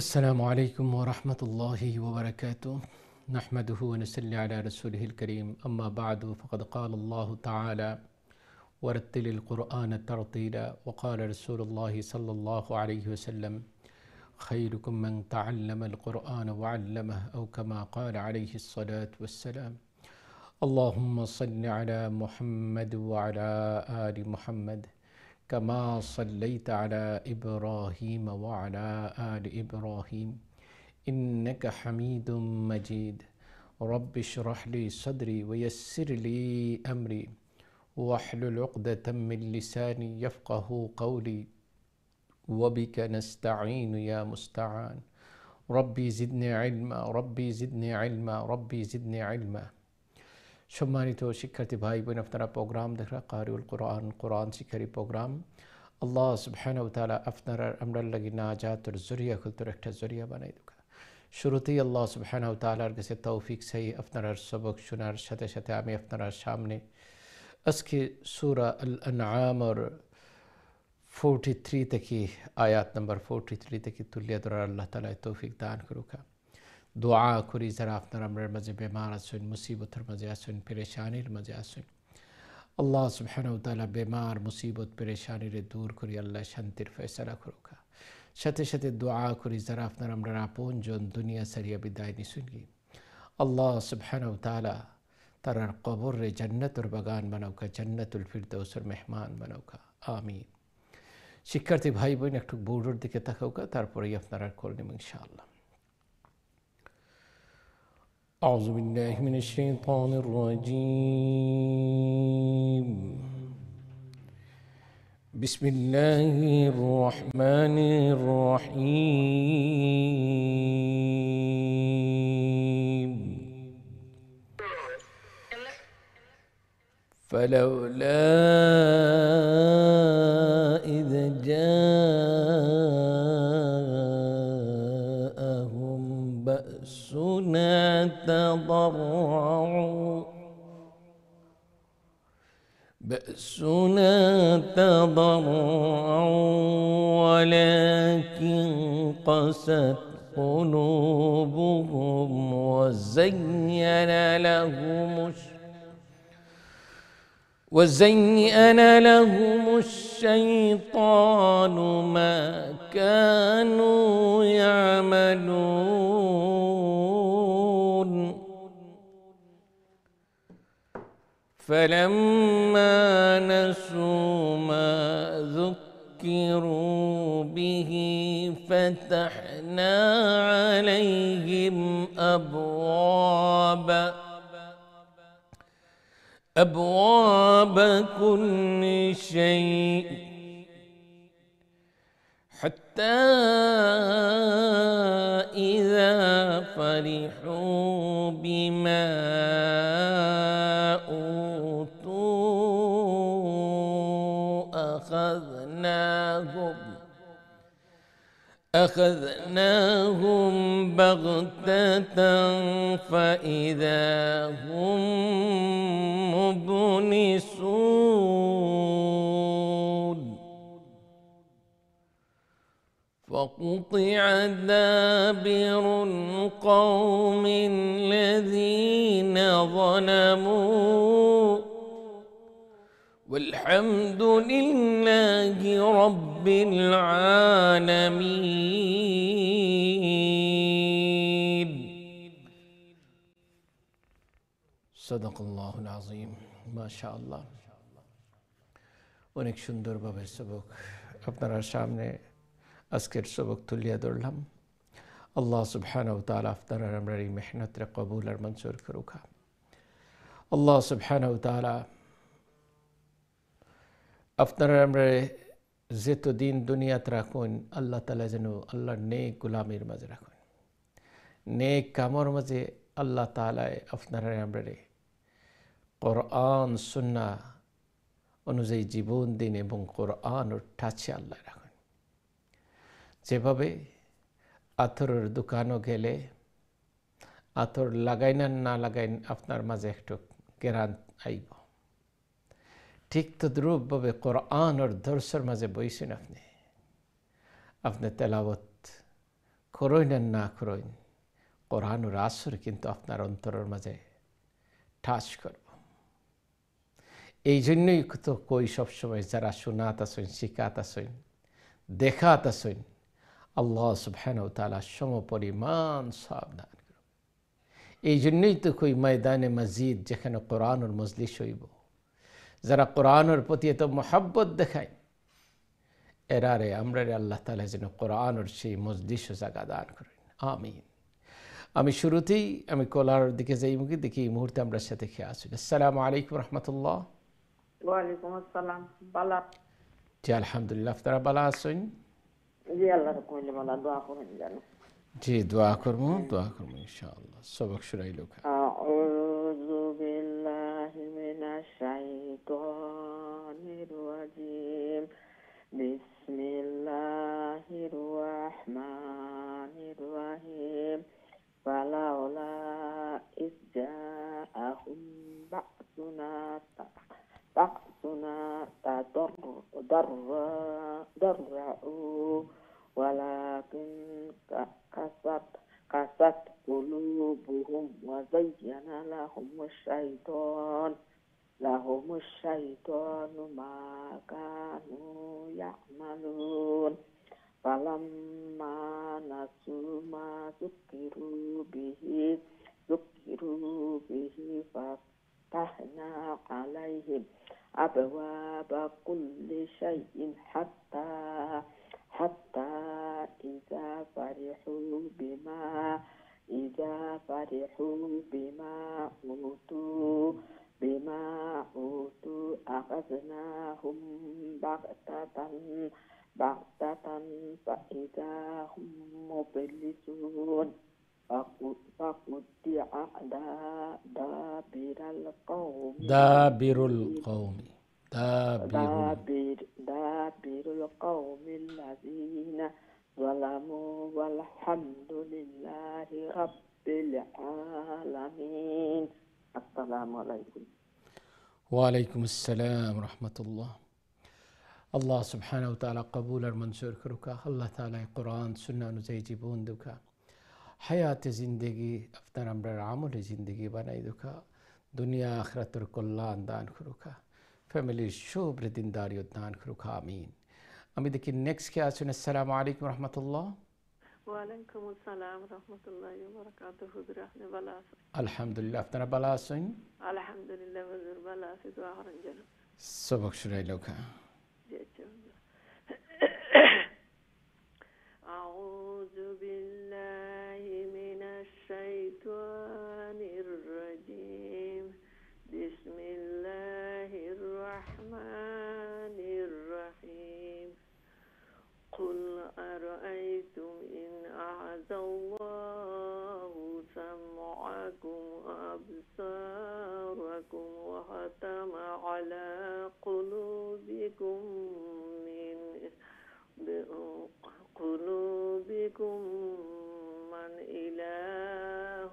السلام عليكم ورحمة الله وبركاته. نحمده ونصلي على رسوله الكريم، أما بعد، فقد قال الله تعالى: ورتل القرآن ترتيلا. وقال رسول الله صلى الله عليه وسلم: خيركم من تعلم القرآن وعلمه، أو كما قال عليه الصلاة والسلام. اللهم صل على محمد وعلى آل محمد كما صليت على إبراهيم وعلى آل إبراهيم إنك حميد مجيد. رب اشرح لي صدري ويسر لي أمري واحلل عقدة من لساني يفقه قولي وبك نستعين يا مستعان. ربي زدني علما، ربي زدني علما، ربي زدني علما। সম্মানিত শিক্ষার্থী ভাই বোন, আপনারা প্রোগ্রাম দেখা কারিউল কোরআন, কোরআন শিক্ষারী প্রোগ্রাম। আল্লাহ সুবহানাহু ওয়া তাআলা আপনারা আমরা লাগি নাজাতের জরিয়া খুলতর একটা জরিয়া বানাই দুকা। শুরুতেই আল্লাহ সুবহানাহু ওয়া তাআলার কাছে তৌফিক চাই আপনারা সবক শোনার সাথে সাথে আমি আপনার সামনে আজকে সূরা আল আনআমের 43 থেকে আয়াত নম্বর 43 থেকে তুলিয়া ধরার আল্লাহ তাআলা তৌফিক দান করুকা। দোয়া করি যারা আপনার আমরার মাঝে বেমার আছেন, মুসিবতের মাঝে আছেন, পেরেশানির মাঝে আছেন, আল্লাহ সুবহানাহু ওয়া তাআলা বেমার মুসিবত পেরেশানির দূর করি আল্লাহ শান্তির ফয়সালা করুকা। সাথে সাথে দোয়া করি যারা আপনার আমরা আপন জন দুনিয়া সারিয়া বিদায় নিশুনগি, আল্লাহ সুবহানাহু ওয়া তাআলা তারার কবরে জান্নাতুর বাগান বানাউকা, জান্নাতুল ফিরদৌসের মেহমান বানাউকা, আমিন। শিক্ষার্থী ভাই বোন, একটু বোর্ডের দিকে তাকাউকা, তারপরেই আপনারা করবেন ইনশাআল্লাহ। أعوذ بالله من الشيطان الرجيم. بسم الله الرحمن الرحيم. فلولا إذ جاءهم بأسنا تضرعوا ولكن قست قلوبهم وزين لهم الشيطان ما كانوا يعملون. فلما نسوا ما ذكروا به فتحنا عليهم أبواب كل شيء حتى إذا فرحوا بما أخذناهم بغتة فإذا هم مبلسون. فقطع دابر القوم الذين ظلموا والحمد لله رب العالمين. صدق الله العظيم. ما شاء الله. অনেক সুন্দরভাবে সবক আপনার সামনে আজকের সবক তুলিয়া ধরলাম। আল্লাহ সুবহানাহু ওয়া তাআলা আপনার আমরা এই মেহনতরে কবুল আর মঞ্জুর করুকা। আল্লাহ সুবহানাহু ওয়া তাআলা আপনারা আমরা যেতদিন দুনিয়াত রাখুন, আল্লাহ তাআলা যেন আল্লাহর নেক গোলামের মাঝে রাখুন, নেক কামর মাঝে আল্লাহ তাআলা আপনারা আমরা কোরআন সুন্নাহ অনুযায়ী জীবন দিন এবং কোরআনের টাচে আল্লাহ রাখুন। যেভাবে আতরের দোকানও গেলে আতর লাগাইন আর না লাগাইন আপনার মাঝে একটু কেরান আইব, ঠিক তদ্রূপভাবে কোরআন আর দর্শের মাঝে বইছেন আপনি তেলাওয়াত করইন আর না করইন, কোরআনুর আসর কিন্তু আপনার অন্তরের মাঝে ঠাস করব। এই জন্যই তো কই সবসময় যারা শোনাত আসেন, শিখাত আসেন, দেখাত আসেন, আল্লাহ সুবহানাহু ওয়া তাআলা সমপরিমাণ সাবধান। এই জন্যই তো কই ময়দানে মসজিদ যেখানে কোরআনুর মজলিস হইব, যারা কোরআনের প্রতি এত মহব্বত দেখায়, এরারে আমরারে আল্লাহ তাআলা যেন কোরআনের সেই মজলিস ও জায়গা দান করেন, আমিন। আমি শুরুতেই কলার দিকে যাই, মুখে দেখি এই মুহূর্তে আমরা সাথে খেয়ে আসি। আসসালামু আলাইকুম রহমতুল্লাহ। ওয়ালাইকুম আসসালাম। বালা জি আলহামদুলিল্লাহ, আপনারা ভালো আছেন? জি আল্লাহর কইলে বালা দোয়া করেন জানো। জি দোয়া করবো ইনশাআল্লাহ। সবক শুনাইলো। আউযু বিল্লাহি মিনাশ শাইতানির রাজিম। বিসমিল্লাহির রাহমানির রাহিম। ফালাউলা ইজ্জাআহুম বা'সুনা تضرعوا ولكن قست قلوبهم وزين لهم الشيطان ما كانوا يعملون فلما نسوا ما ذكروا به فتحنا عليهم أبواب كل شيء حتى إذا فرحوا بما أوتوا أخذناهم بغتة فإذا هم مبلسون فقطع دابر القوم الذين ظلموا والحمد لله رب العالمين. السلام عليكم. ওয়ালাইকুম আসসালাম রহমতুল্লাহ। আল্লাহ সুবহানাহু ওয়া তাআলা কবুল আর মঞ্জুর করুকা। আল্লাহ তাআলা কোরআন সুন্নাহ অনুযায়ী জীবন দুকা, হায়াতে জিন্দগি আপনার আমরা আমলে জিন্দগি বানাই দুকা, দুনিয়া আখিরাতের কল্যাণ দান করুকা, ফ্যামিলির শুভ্র দিনদারিও দান করুকা, আমিন। আমি দেখি নেক্সট কে আছেন। আসসালামু আলাইকুম রহমতুল্লাহ। ওয়ালাইকুম আসসালাম রহমতুল্লাহি ওয়া বারাকাতুহু। হুজুর আপনি ভালো আছেন? আলহামদুলিল্লাহ, আপনারা ভালো আছেন? আলহামদুলিল্লাহ হুজুর ভালো আছি, দোয়া করেন যেন। সবক শুনাইলো কা। আউযু বিল্লাহি মিনাশ শাইতানির রাজিম। বিসমিল্লাহির রাহমানির রাহিম। قل أرأيتم إن أعز الله سمعكم وأبصاركم وختم على قلوبكم من إله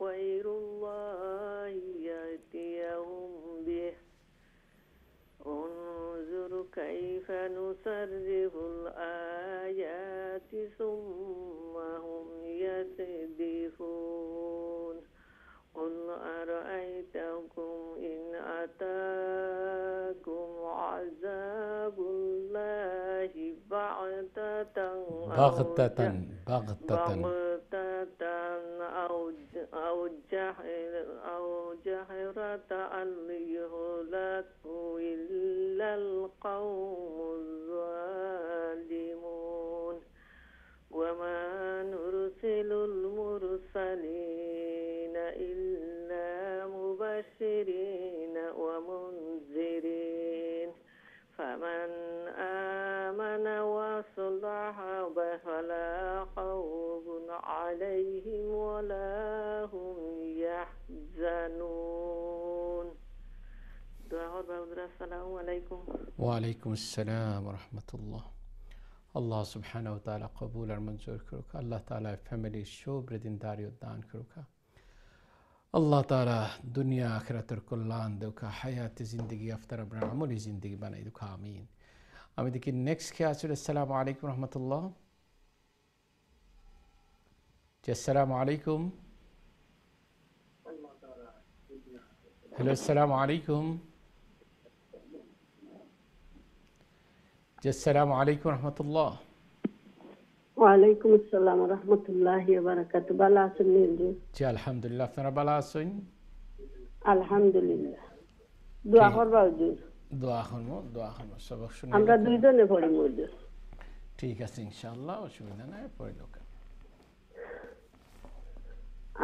غير الله يأتيهم به انظر كيف نصرف الآيات ثم هم يصدفون قل أرأيتكم إن أتاكم عذاب الله بغتة أو جهرة أن يهلك إلا القوم الظالمون وما نرسل المرسلين إلا مبشرين ومنذرين فمن آمن وصلح فلا خوف عليهم ولا هم يحزنون. السلام عليكم. وعليكم السلام ورحمة الله. আল্লাহ সুবহানাহু ওয়া তাআলা কবুল আর মঞ্জুর করুক। আল্লাহ তাআলা ফ্যামিলির শুভ্র দিনদারি দান করুক। আল্লাহ তাআলা দুনিয়া আখিরাতের কল্যাণ দেউকা, হায়াতে জিন্দগি আফতার আপনার আমলি জিন্দগি বানাই দুকা, আমিন। আমি দেখি নেক্সট কে আছে। আসসালামু আলাইকুম রহমতুল্লাহ। জি আসসালামু আলাইকুম। হ্যালো আসসালামু আলাইকুম। জি আসসালামু আলাইকুম রহমতুল্লাহ। ওয়ালাইকুম আসসালাম ওয়া রাহমাতুল্লাহি ওয়া বারাকাতুহু। ভালো আছেন হুজুর? জি আলহামদুলিল্লাহ, আপনারা ভালো আছেন? আলহামদুলিল্লাহ। দোয়া ঠিক, করবা হুজুর। দোয়া করবো সবক আমরা শুনাইলো। দুইজনে পড়ি হুজুর। ঠিক আছে ইনশাআল্লাহ, অসুবিধা নাই, পড়িল কেন।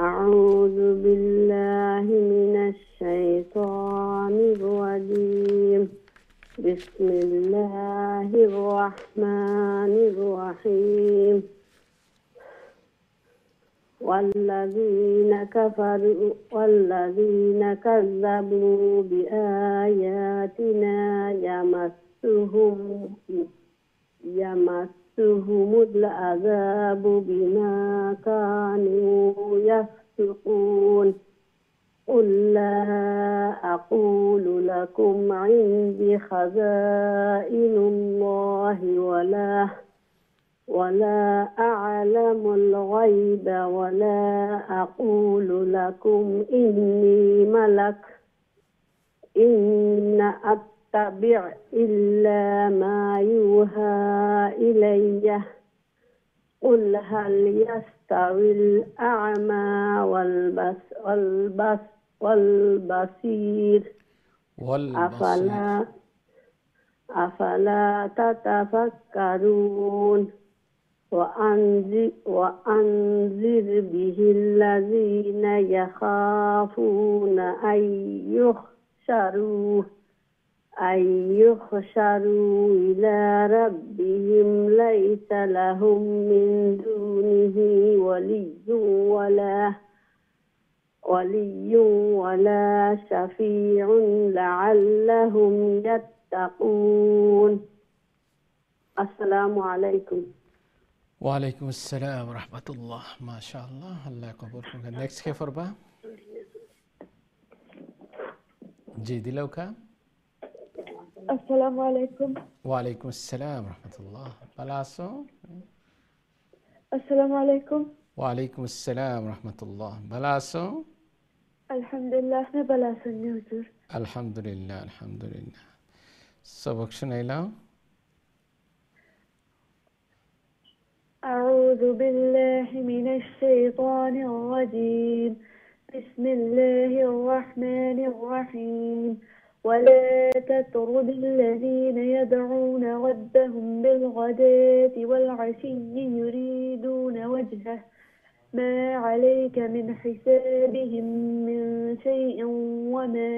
আউযু বিল্লাহি মিনাশ শাইতানির রাজীম। বিসমিল্লাহির রাহমানির রাহিম। والذين كذبوا بآياتنا يمسهم العذاب بما كانوا يفسقون. قل لا أقول لكم عندي خزائن الله ولا أعلم الغيب ولا أقول لكم إني ملك إن أتبع إلا ما يوحى إلي. قل هل يستوي الأعمى والبصير أفلا تتفكرون. وأنذر به الذين يخافون أن يحشروا إلى ربهم ليس لهم من دونه ولي ولا شفيع لعلهم يتقون. السلام عليكم. ওয়ালাইকুম আসসালাম রহমতুল্লাহ। মাশাআল্লাহ, আল্লাহ কবুল করুন। নেক্সট কে পড়বা? জি দিলৌকা। আসসালামু আলাইকুম। ওয়ালাইকুম আসসালাম রহমতুল্লাহ। ভালো আছো? আসসালামু আলাইকুম। ওয়ালাইকুম আসসালাম রহমতুল্লাহ। ভালো আছো? আলহামদুলিল্লাহ, আপনি ভালো আছেন হুজুর? আলহামদুলিল্লাহ আলহামদুলিল্লাহ। সবক শুনাইলাও। أعوذ بالله من الشيطان الرجيم. بسم الله الرحمن الرحيم. ولا تطرد الذين يدعون ربهم بالغداة والعشي يريدون وجهه ما عليك من حسابهم من شيء وما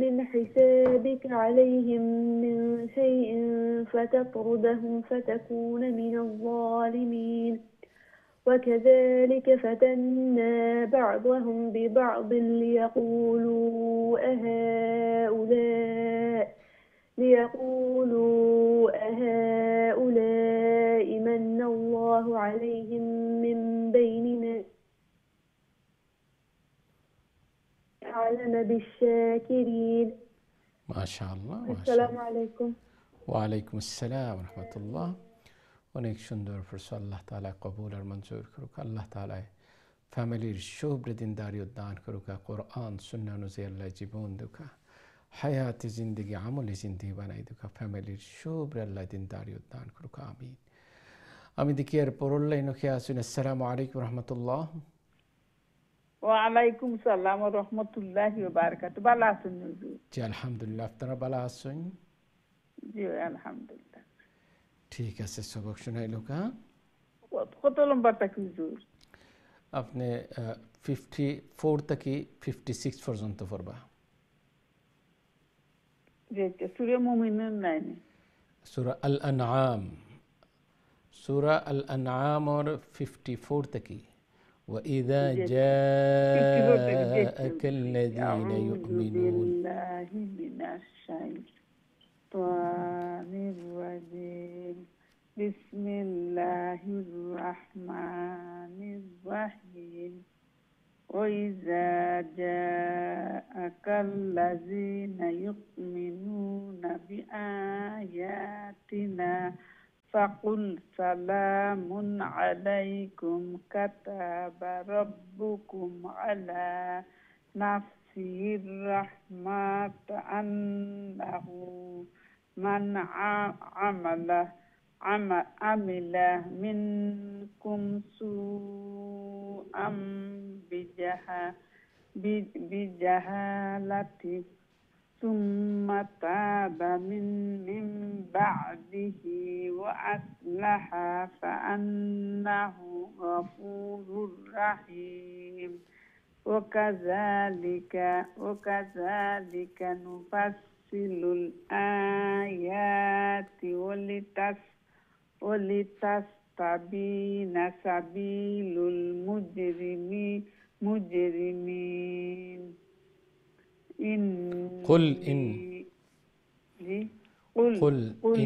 من حسابك عليهم من شيء فتطردهم فتكون من الظالمين. وكذلك فتنا بعضهم ببعض ليقولوا أهؤلاء من الله عليهم من بيننا أعلم بالشاكرين. মাশাআল্লাহ السلام عليكم. ওয়ালাইকুম আসসালাম রহমতুল্লাহ। অনেক সুন্দর পড়ছো, আল্লাহ তাআলা কবুল আর মঞ্জুর করুক। আল্লাহ তাআলা ফ্যামিলির শুভ্রদিনদারি দান করুক। কোরআন সুন্নাহ অনুযায়ী আল্লাহ জীবন দুকা হায়াতি জিন্দগি আমলি জিন্দগি বানাই দুকা। ফ্যামিলির শুভ্র আল্লাহ দিনদারি দান করুক, আমিন। আমি দেখি আর পড়লাই নখে আসুন। আসসালামু আলাইকুম রহমতুল্লাহ। ওয়ালাইকুম সালাম ওয়া রাহমাতুল্লাহি ওয়া বারাকাতুহু। ভালো আছেন হুজুর? জি আলহামদুলিল্লাহ, আপনারা ভালো আছেন? জি আলহামদুলিল্লাহ। ঠিক আছে, সবক শুনাইলো কা। কত নম্বরটা কি হুজুর? আপনি 54 থেকে 56 পর্যন্ত পড়বা। যে সূরা মুমিনুন নাই সূরা আল আনআম, সূরা আল আনআম और 54 तक। وإذا جاءك الذين يؤمنون بسم الله الرحمن الرحيم. وإذا جاءك الذين يؤمنون بآياتنا فقل سلام عليكم كتب ربكم على نفسه الرحمة أنه من عمل منكم سوءا بجهالة ثم تاب من بعده وأصلح فأنه غفور رحيم وكذلك نفصل الآيات ولتستبين سبيل المجرمين قل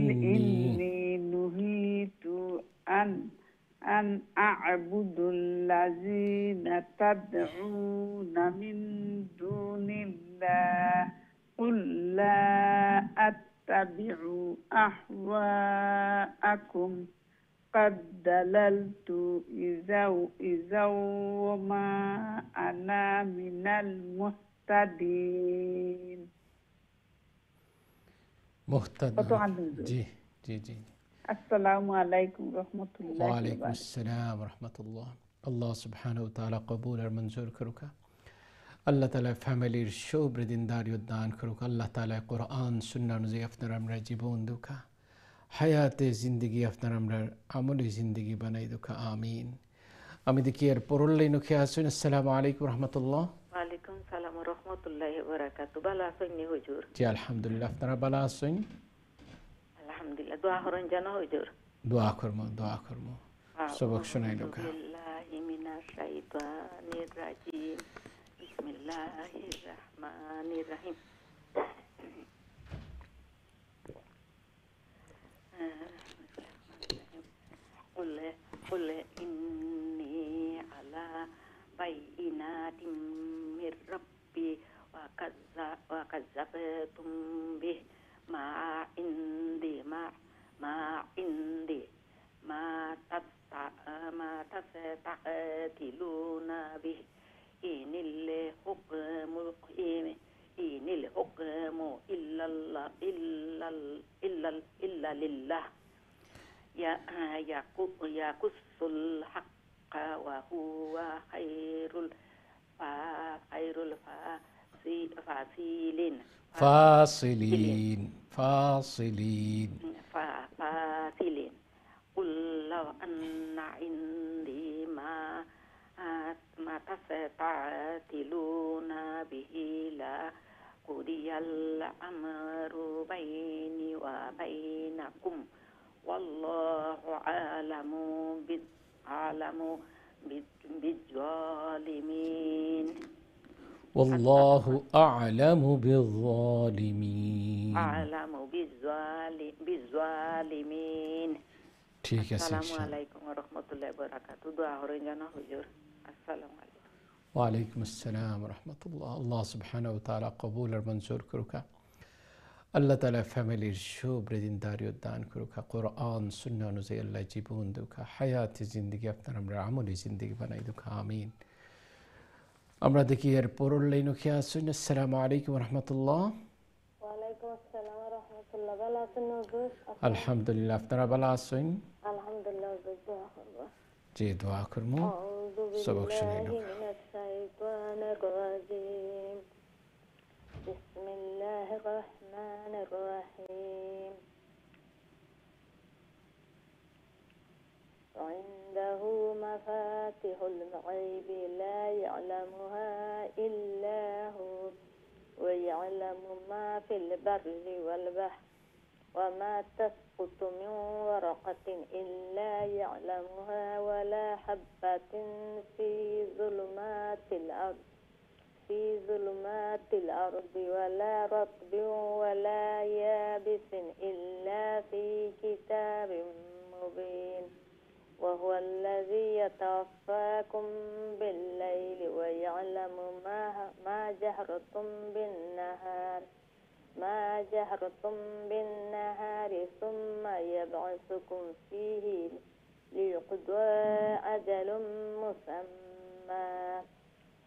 إني نهيت أن أعبد الذين تدعون من دون الله قل لا أتبع أهواءكم قد دللت إذا وما أنا من المهتدين. जी जी जी अस्सलामु अलैकुम रहमतुल्लाहि वालेकुम अस्सलाम रहमतुल्लाह আল্লাহ সুবহানাহু ওয়া তাআলা কবুল আর মঞ্জুর করুক আল্লাহ তাআলা ফ্যামিলির শুভ দিনদারি দান করুক আল্লাহ তাআলা কোরআন সুন্নাহ অনুযায়ী আপনার আমরা জীবন দুকা হায়াতে জিন্দেগি আপনার আমরা আমলি জিন্দেগি বানাই দুকা আমিন আমি দেখি এর পরলাই নখে আসুন আসসালামু আলাইকুম রাহমাতুল্লাহ ওয়ালাইকুম সালাম ওয়া রাহমাতুল্লাহি ওয়া বারাকাতুহু ভালো আছেন নি হুজুর জি আলহামদুলিল্লাহ আপনারা ভালো আছেন আলহামদুলিল্লাহ দোয়া করেন জানো হুজুর দোয়া করব সবক শোনাই লোকা বিল্লাহি মিনাশ শাইতানির রাজিম বিসমিল্লাহির রহমানির রহিম قل إني على بينات من ربي وكذبتم به ما عندي ما تستعجلون به إن الحكم إلا لله يقص الحق وهو خير الفاصلين قل لو أن عندي ما تستعجلون به لقضي الأمر بيني وبينكم والله أعلم بالظالمين والله أعلم بالظالمين ঠিক আছে আসসালামু আলাইকুম ওয়া রাহমাতুল্লাহি ওয়া বারাকাতুহু দোয়া করেন জানো হুজুর আসসালামু আলাইকুম ওয়া আলাইকুম আসসালাম ওয়া রাহমাতুল্লাহ আল্লাহ সুবহানাহু ওয়া তাআলা কবুল আর মঞ্জুর করুক আল্লাহ তাআলা ফ্যামিলির শুভ দিনদারি দান করুক কোরআন সুন্নাহ অনুযায়ী আল্লাহ জীবন দুক হায়াতে জিন্দেগি আপনার আমরা আমলি জিন্দেগি বানাই দুক আমিন আমরা দেখি এর পরের লাইন কি আসুন আসসালামু আলাইকুম ওয়া রাহমাতুল্লাহ ওয়া আলাইকুম আসসালাম ওয়া রাহমাতুল্লাহ ভালো আছেন হুজুর আলহামদুলিল্লাহ আপনারা ভালো আছেন আলহামদুলিল্লাহ দোয়া করব জি দোয়া করব সবক শুনাই بسم الله الرحمن الرحيم عنده مفاتيح الغيب لا يعلمها إلا هو ويعلم ما في البر والبحر وما تسقط من ورقة إلا يعلمها ولا حبة في ظلمات الأرض ولا رطب ولا يابس إلا في كتاب مبين وهو الذي يتوفاكم بالليل ويعلم ما جهرتم بالنهار ما جهرتم بالنهار ثم يبعثكم فيه ليقضى أجل مسمى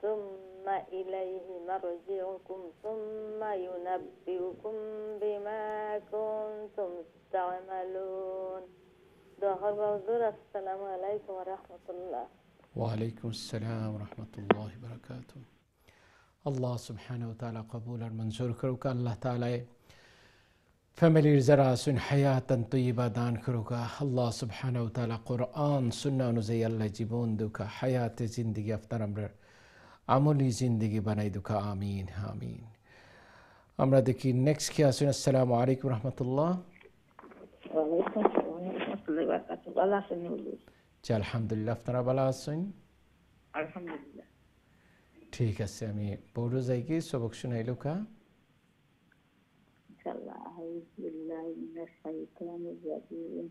ثم إليه مرجعكم ثم ينبئكم بما كنتم تعملون. السلام عليكم ورحمة الله. ওয়ালাইকুম আসসালাম রহমতুল্লাহ বরকাত। আল্লাহ সুবহানাহু ওয়া তাআলা কবুল আর মঞ্জুর করুক। আল্লাহ তাআলা ফ্যামিলির যারা আছেন হায়াতান তৈয়বা দান করুক। আল্লাহ সুবহানাহু ওয়া তাআলা কোরআন সুন্নাহ অনুযায়ী আল্লাহ জীবন দুকা হায়াতে জিন্দিগি আপনার আমরা আমলি জিন্দিগি বানাই দুকা। আমিন আমিন। আমরা দেখি নেক্সট কি আছেন। আসসালামু আলাইকুম রহমতুল্লাহ। ওয়ালাইকুম আসসালাম ওয়া রাহমাতুল্লাহি ওয়া বারাকাতুহু। ভালো আছেন হুজুর? জি আলহামদুলিল্লাহ, আপনারা ভালো আছেন? আলহামদুলিল্লাহ। ঠিক আছে, আমি পড়ো যাই কি সবক শুনাইলো কা। ইনশাআল্লাহ। আউযু বিল্লাহি মিনাশ শাইতানির রাজিম।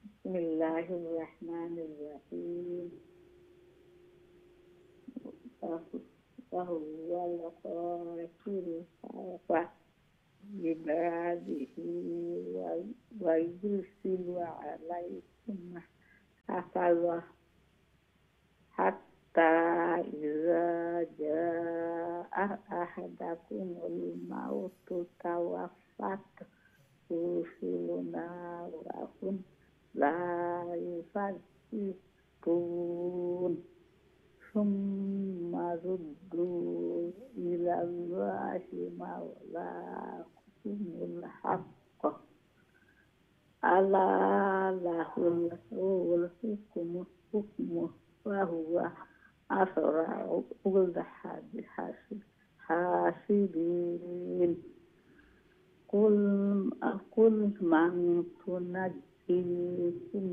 বিসমিল্লাহির রাহমানির রাহিম। ওয়াহুয়াল কাফিরু بعباده ويرسل عليكم حفظة حتى إذا جاء أحدكم الموت توفته رسلنا وهم لا يفرطون ثم ردوا إلى الله مولاهم الحق ألا له الحكم وهو أسرع الحاسبين. قل من تنجيكم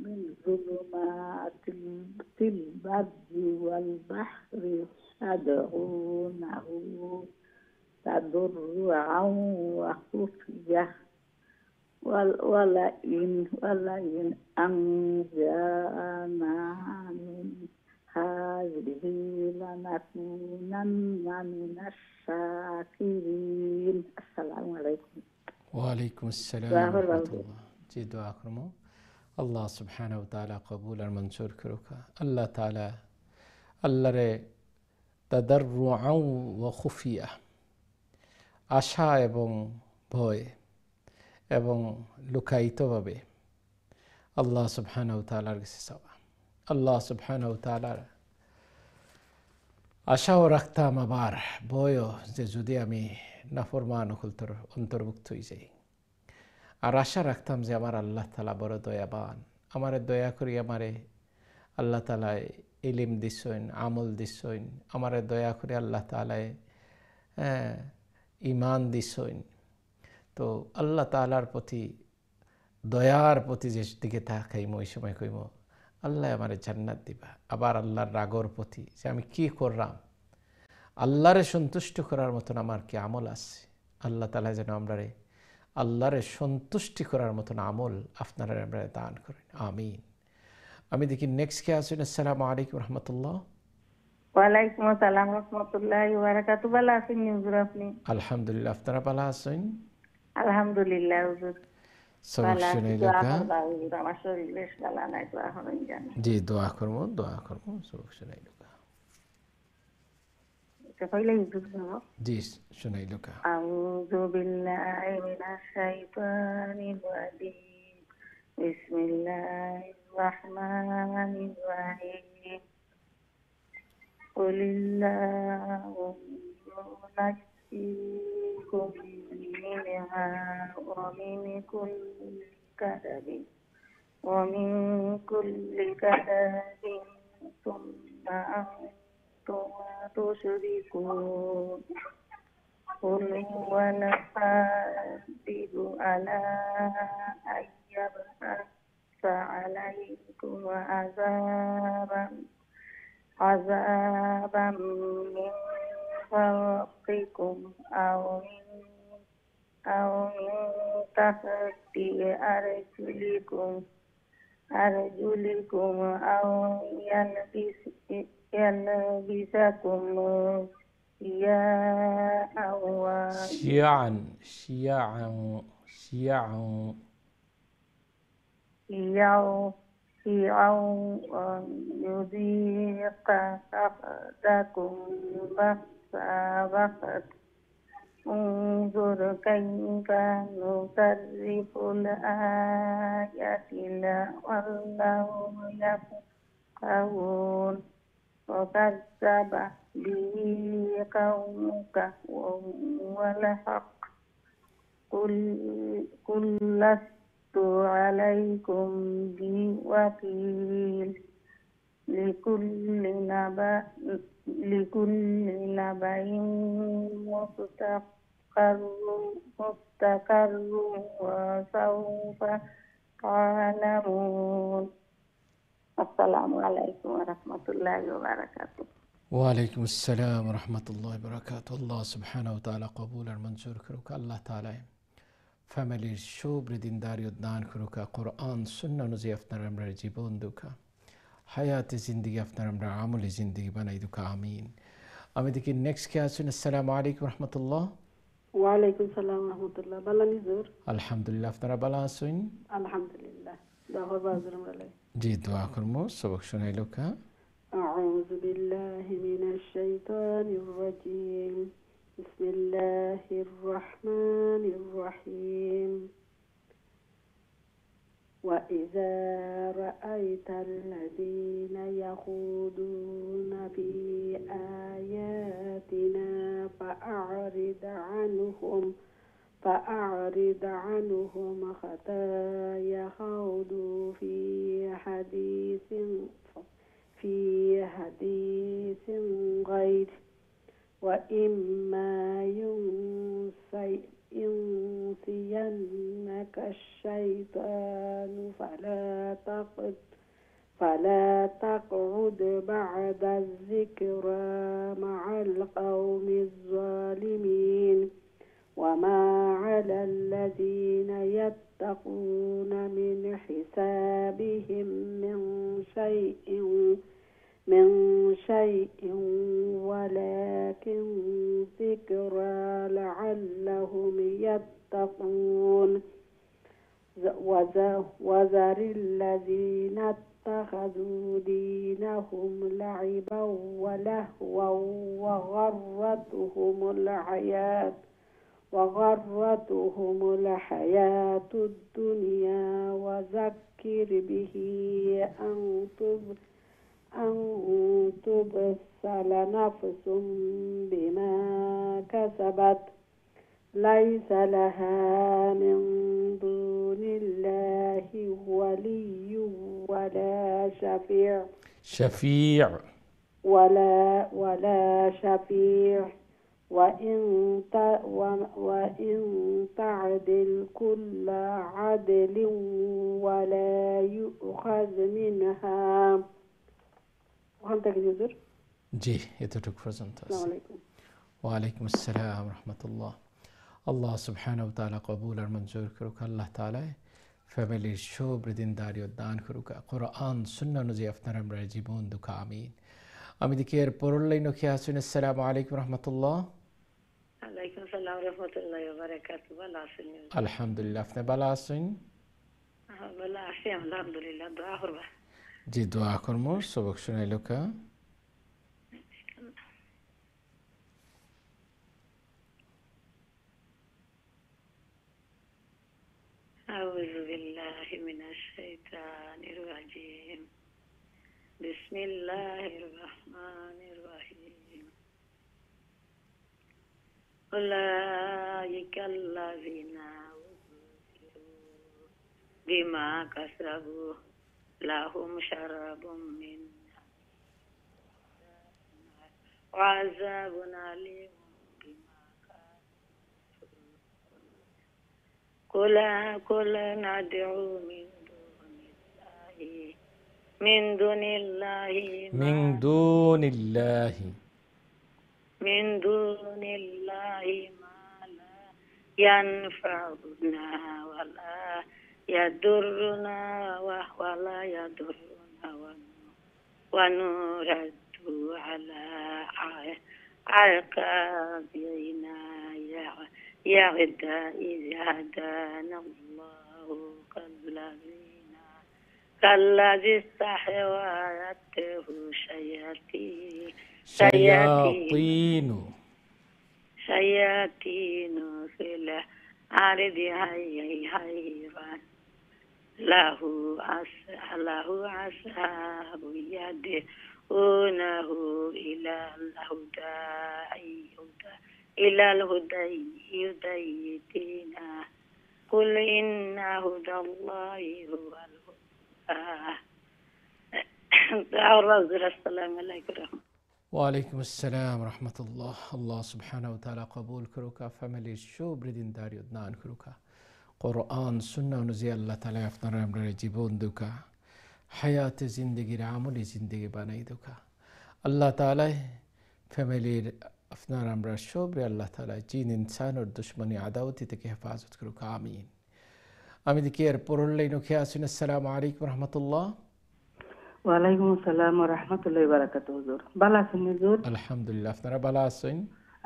من ظلمات البر والبحر تدعونه تضرعا وخفية ولئن أنجانا من هذه لنكونن من الشاكرين. السلام عليكم. ওয়ালাইকুম আসসালাম রহমতুল্লাহ। জি দোয়া করবো আল্লাহ সুবহানাহু ওয়া তাআলা কবুল আর মঞ্জুর করুক। আল্লাহ তাআলা আল্লাহরে তাদাররুআন ওয়া খুফিয়া আশা এবং ভয় এবং লুকায়িতভাবে আল্লাহ সুবহানাহু ওয়া তাআলার কাছে চাওয়া। আল্লাহ সুবহানাহু ওয়া তাআলার আশাও রাখতাম, আবার ভয়ও যে যদি আমি নাফরমান অন্তর্ভুক্ত হয়ে যাই। আর আশা রাখতাম যে আমার আল্লাহ তাআলা বড় দয়াবান, আমারে দয়া করি আমারে আল্লাহ তাআলায় ইলম দিছেন, আমল দিছেন, আমারে দয়া করে আল্লাহ তাআলায় ঈমান দিছেন। তো আল্লাহ তাআলার প্রতি দয়ার প্রতি যে দিকে তাকাইম ওই সময় কইম আল্লাহ আমারে জান্নাত দিবা। আবার আল্লাহর রাগর প্রতি যে আমি কি করলাম, আল্লাহরে সন্তুষ্ট করার মতন আমার কি আমল আছে। আল্লাহ তাআলা যেন আমরারে আল্লাহরে সন্তুষ্টি করার মতন আমল আপনারা আমরা দান করেন। আমিন। আমি দেখি নেক্সট কে আছেন। আসসালামু আলাইকুম রহমতুল্লাহ। ওয়ালাইকুম আসসালাম রহমতুল্লাহি ওয়া বারাকাতুহু। ভালো আছেন হুজুর আপনি? আলহামদুলিল্লাহ, আপনারা ভালো আছেন? আলহামদুলিল্লাহ হুজুর। সবক শুনাইলো কা। আমার শরীর বেশ ভালো নাই, তো এখন জানি। জি দোয়া করবো সবক শুনাইলো কা। এটা কইলে হুজুর বাবা। জি শুনাইলো কা। আউযু বিল্লাহি মিনাশ শাইতানির রাজিম। বিসমিল্লাহির রাহমানির রাহিম। কুলিল্লাহু ينجيكم منها ومن كل كذب ثم أنتم تشركون. قل هو القادر على أن يبعث عليكم عذابا من فوقكم أو من تحت أرجلكم أو يلبسكم شيعا شيعا شيعا شيعا ويذيق بعضكم بأس بعض انظر كيف نصرف الآيات لعلهم يفقهون وكذب به قومك وهو الحق قل لست عليكم بوكيل لكل نبأ مستقر وسوف تعلمون. السلام عليكم ورحمة الله وبركاته. ওয়ালাইকুম আসসালাম রহমতুল্লাহ বরকাত। আল্লাহ সুবহানাহু ওয়া তাআলা কবুল আর মঞ্জুর করুক। আল্লাহ তাআলা ফ্যামিলির সুবৃদিনদারি উদ্যান করুক। কোরআন সুন্নাহ অনুযায়ী আপনার আমরা জীবন দুকা হায়াতে জিন্দগি আপনার আমরা আমলি জিন্দগি বানাই দুকা আমিন। আমি দেখি নেক্সট কে আছেন। আসসালামু আলাইকুম রহমতুল্লাহ। ওয়ালাইকুম সালাম রহমতুল্লাহ। বালা নিজুর আলহামদুলিল্লাহ, আপনারা ভালো আছেন? আলহামদুলিল্লাহ। দহর বাজুর আমরা জি দোয়া করবো। সবক শোনাইলো কা أعوذ بالله من الشيطان الرجيم بسم الله الرحمن الرحيم وإذا رأيت الذين يخوضون في آياتنا فأعرض عنهم حتى يخوضوا في حديث غير وإما ينسينك الشيطان فلا تقعد بعد الذكرى مع القوم الظالمين وما على الذين يتقون من حسابهم من شيء ولكن ذكرى لعلهم يتقون وذر الذين اتخذوا دينهم لعبا ولهوا وغرتهم الحياة الدنيا وذكر به أن تبصل نفس بما كسبت ليس لها من دون الله ولي ولا شفيع وإن تعدل كل عدل ولا يؤخذ منها। জি এতটুকু পর্যন্ত। ওয়ালাইকুম আসসালাম রহমতুল্লাহ। আল্লাহ সুবহানাহু ওয়া তাআলা কবুল আর মঞ্জুর করুক। আল্লাহ তাআলা ফ্যামিলির সুবৃদিনদারি উদ্যান করুক। কোরআন সুন্নাহ অনুযায়ী আপনার আমরা জীবন দুকা আমিন। আমি দেখি এর পরের লাইনে কে আছেন। আসসালামু আলাইকুম রহমতুল্লাহ। ওয়ালাইকুম আসসালাম রাহমাতুল্লাহি ওয়া বারাকাতুহু। ভালো আছেন? আলহামদুলিল্লাহ, আপনি ভালো আছেন? হ্যাঁ ভালো আছি আলহামদুলিল্লাহ। দোয়া করবা। জি দোয়া করবো। সবক শোনাইলো কা أعوذ بالله من الشيطان الرجيم بسم الله الرحمن الرحيم أولئك الذين بما كسبوا لهم شراب من وعذاب أليم بما كانوا كل ندعو من دون الله ما لا ينفعنا ولا يضرنا ونرد عقابنا يا غدا إذ هدانا الله كالذي استحوذته شياطين في الأرض حيران له أصحاب يدعونه إلى الهدى يهدينا قل إن هدى الله هو الهدى. السلام عليكم. وعليكم السلام ورحمة الله. الله سبحانه وتعالى قبول كروكا فاميلي شو بردين داري ودنان كروكا قرآن سنة ونزي الله تعالى أفنر أمر جيبون دوكا حياة زندگی عملی زندگی بنای دوکا الله تعالی فاميلي أفنر أمر شو بري الله تعالی جين إنسان और दुश्मनी عداوتي تكي حفاظت كروكا آمين. আমি দিকের পড়লেই নখে আসুন। আসসালামু আলাইকুম রহমতুল্লাহ। ওয়ালাইকুম আসসালাম ওয়া রাহমাতুল্লাহি ওয়া বারাকাতুহু। হুজুর ভালো আছেন হুজুর? আলহামদুলিল্লাহ, আপনারা ভালো আছেন?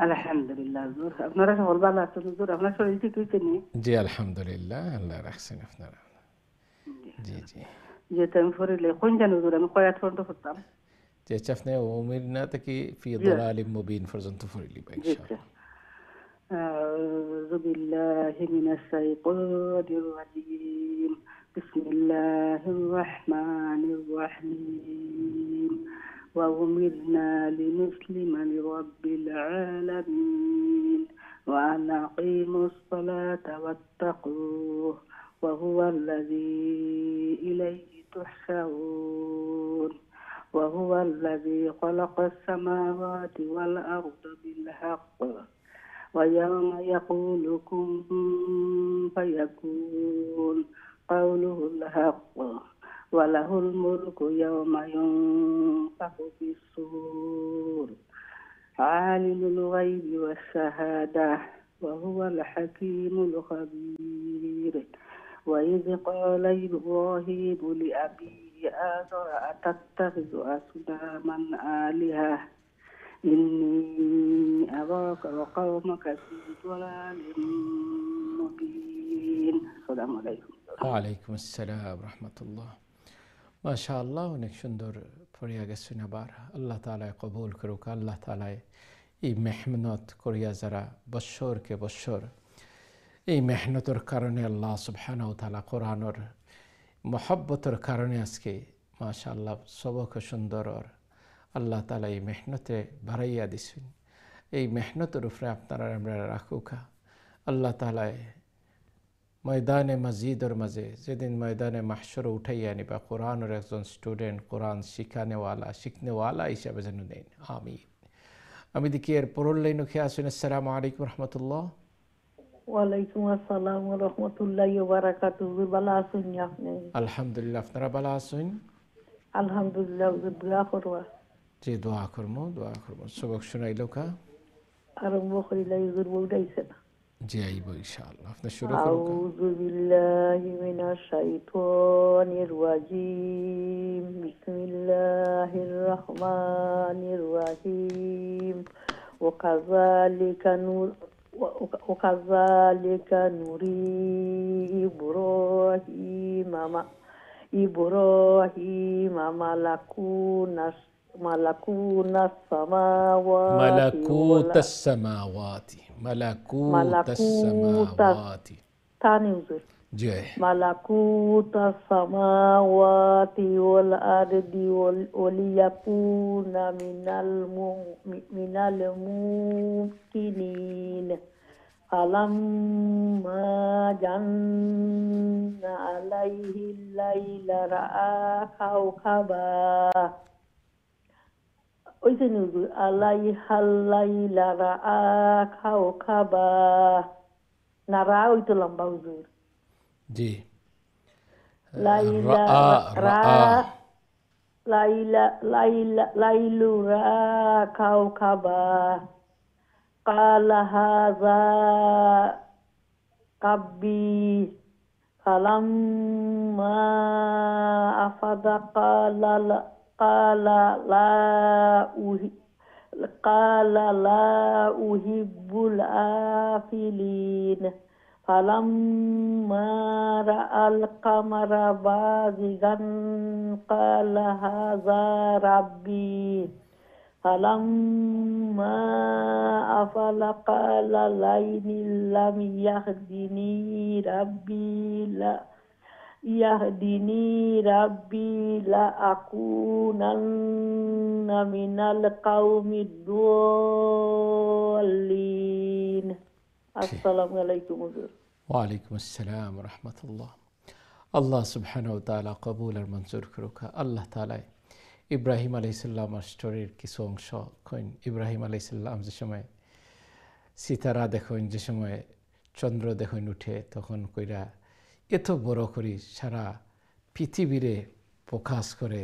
আলহামদুলিল্লাহ হুজুর, আপনারা সকল ভালো আছেন হুজুর? আপনার শরীর ঠিক হইছে নি? জি আলহামদুলিল্লাহ, আল্লাহ রাখছেন আপনারা। জি জি যে আমি ফরিলে কোন জান হুজুর, আমি কয়াত পর্যন্ত পড়তাম। যে আপনি উমিরনা থেকে ফি দালালিম মুবিন পর্যন্ত পড়লি ভাই ইনশাআল্লাহ। أعوذ بالله من الشيطان الرجيم. بسم الله الرحمن الرحيم. وأمرنا لنسلم لرب العالمين وأن أقيموا الصلاة واتقوه وهو الذي إليه تحشرون وهو الذي خلق السماوات والأرض بالحق ويوم يقول كن فيكون قوله الحق وله الملك يوم ينفخ في الصور عالم الغيب والشهادة وهو الحكيم الخبير. وإذ قال إبراهيم لأبيه آزر أتتخذ أصناما آلهة إني أراك وقومك في ضلال مبين. السلام عليكم. ওয়ালাইকুম আসসালাম রহমতুল্লাহ। মাশাআল্লাহ, অনেক সুন্দর পড়িয়া গেছেন। আবার আল্লাহ তাআলা কবুল করুক। আল্লাহ তাআলা এই মেহনত করিয়া যারা বৎসরকে বৎসর এই মেহনতের কারণে আল্লাহ সুবহানাহু ওয়া তাআলা কোরআনের মহব্বতের কারণে আজকে মাশাআল্লাহ সবক সুন্দর আল্লাহ তাআলা এই মেহনতে বাড়াইয়া দিছেন। এই মেহনতের উপরে আপনারা আমরা রাখুকা। আল্লাহ তাআলা ময়দানে মসজিদের মাঝে যেদিন ময়দানে মাহশর উঠাইয়া নিবা কোরআনের একজন স্টুডেন্ট, কোরআন শিখনেওয়ালা হিসাবে যেন নেন। আমিন। আমি দেখি এর পড়লেই নখে আসুন। আসসালামু আলাইকুম রহমতুল্লাহ। ওয়ালাইকুম আসসালাম ওয়া রাহমাতুল্লাহি ওয়া বারাকাতুহু। ভালো আছেন আপনি? আলহামদুলিল্লাহ, আপনারা ভালো আছেন? আলহামদুলিল্লাহ। দোয়া করবা। জি দোয়া করবো সবক শোনাইল কা আরম্ভ করিলাই হুজুর বউটাইছে না। জি আইব ইনশাআল্লাহ। আপনি শুরু করুন। আউযু বিল্লাহি মিনাশ শাইতানির রাজিম। বিসমিল্লাহির রহমানির রহিম। وكذلك نري إبراهيم ملكوت السماوات ملكوت السماوات والأرض وليكون من الموقنين فلما جن عليه الليل رأى كوكبا عليها الليل رأى كوكبا نرى لمبا حضور জি ليل رأى كوكبا قال هذا ربي فلما أفض قال قال لا أحب الآفلين فلما رأى القمر بازغا قال هذا ربي فلما أفل قال لئن لم يهدني ربي لأكونن من القوم الضالين السلام عليكم ওয়ালাইকুম আসসালাম রহমতুল্লাহ। আল্লাহ সুবহানাহু ওয়া তাআলা কবুল আর মঞ্জুর করুক। আল্লাহ তাআলা ইব্রাহিম আলাইহিসসালামের স্টোরির কিছু অংশ কইন। ইব্রাহিম আলাইহিসসালাম যে সময় সিতারা দেখেন, যে সময় চন্দ্র দেখেন উঠে, তখন কইরা এত বড় করি সারা পৃথিবীরে প্রকাশ করে,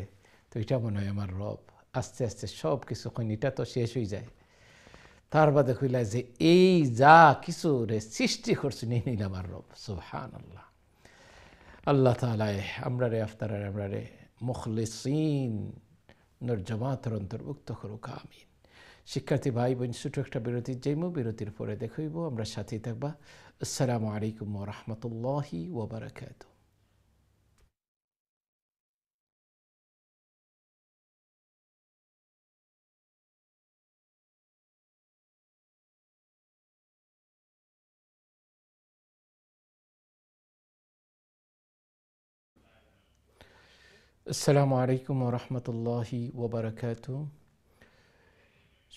তো এটা মনে হয় আমার রব। আস্তে আস্তে সব কিছু কইন, এটা তো শেষ হয়ে যায়। তার বাদে কইলা যে এই যা কিছু রে সৃষ্টি করছেন এই নিল আমার রব। সুবহানাল্লাহ। আল্লাহ তাআলা আমরা রে আফতারার আমরা রে মুখলিসিন নর জামাতের অন্তর্ভুক্ত করুক, আমিন। শিক্ষার্থী ভাই বোন, ছোট একটা বিরতি যাইমু, বিরতির পরে দেখাইব, আমরা সাথেই থাকবা। আসসালামু আলাইকুম ওয়া রাহমাতুল্লাহি ওয়া বারাকাতুহু। আসসালামু আলাইকুম ওয়া রাহমাতুল্লাহি ওয়া বারাকাতুহু।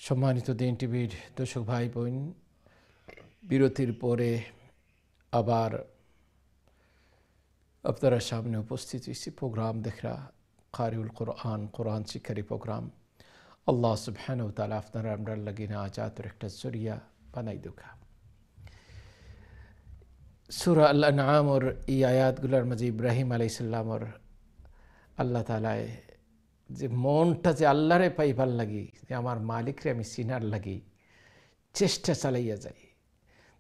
সম্মানিত দিন টিভির দর্শক ভাই বোন, বিরতির পরে আবার আপনারা সামনে উপস্থিত হয়েছি। প্রোগ্রাম দেখা কারিউল কোরআন, কোরআন শিক্ষারী প্রোগ্রাম। আল্লাহ সুবহানাহু ওয়া তাআলা আপনারা আমরা লাগিনা আজাতের একটা জরিয়া বানাই দেখা। সূরা আল আনআমর এই আয়াতগুলোর মাঝে ইব্রাহিম আলাইহিস সালামর আল্লাহ তাআলা যে মনটা যে আল্লাহরে পাইবার লাগি, যে আমার মালিকরে আমি চিনার লাগি চেষ্টা চালাইয়া যাই।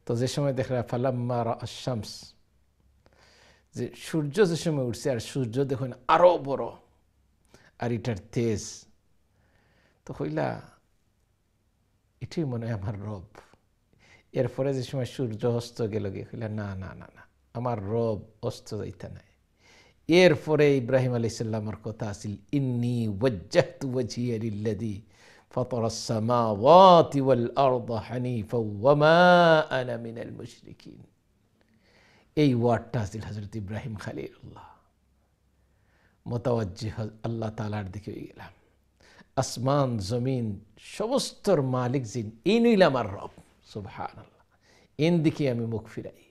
তো যে সময় দেখলা ফালাম্মা রাআস শামস, যে সূর্য যে সময় উঠছে, আর সূর্য দেখুন আরো বড় আর এটার তেজ, তো হইলা এটাই মনে হয় আমার রব। এরপরে যে সময় সূর্য অস্ত গেল গিয়ে হইলা না না না না, আমার রব অস্ত যাইতে নাই। এরপরে ইব্রাহিম আলাইহিস সালামের কথা আছিল, ইন্নী ওয়াজ্জাহতু ওয়াজহিয়া লিল্লাযী ফাতারাস সামাওয়াতি ওয়াল আরদা হানিফা ওয়া মা আনা মিনাল মুশরিকিন। এই ওয়ার্ডটা আছিল হযরত ইব্রাহিম খলিলুল্লাহ। মুতাওয়াজ্জিহ আল্লাহ তাআলার দিকে গেলাম, আসমান জমিন সমস্তর মালিক যিনি, ইনি আমার রব। সুবহানাল্লাহ। এর দিকে আমি মুখ ফিরাই।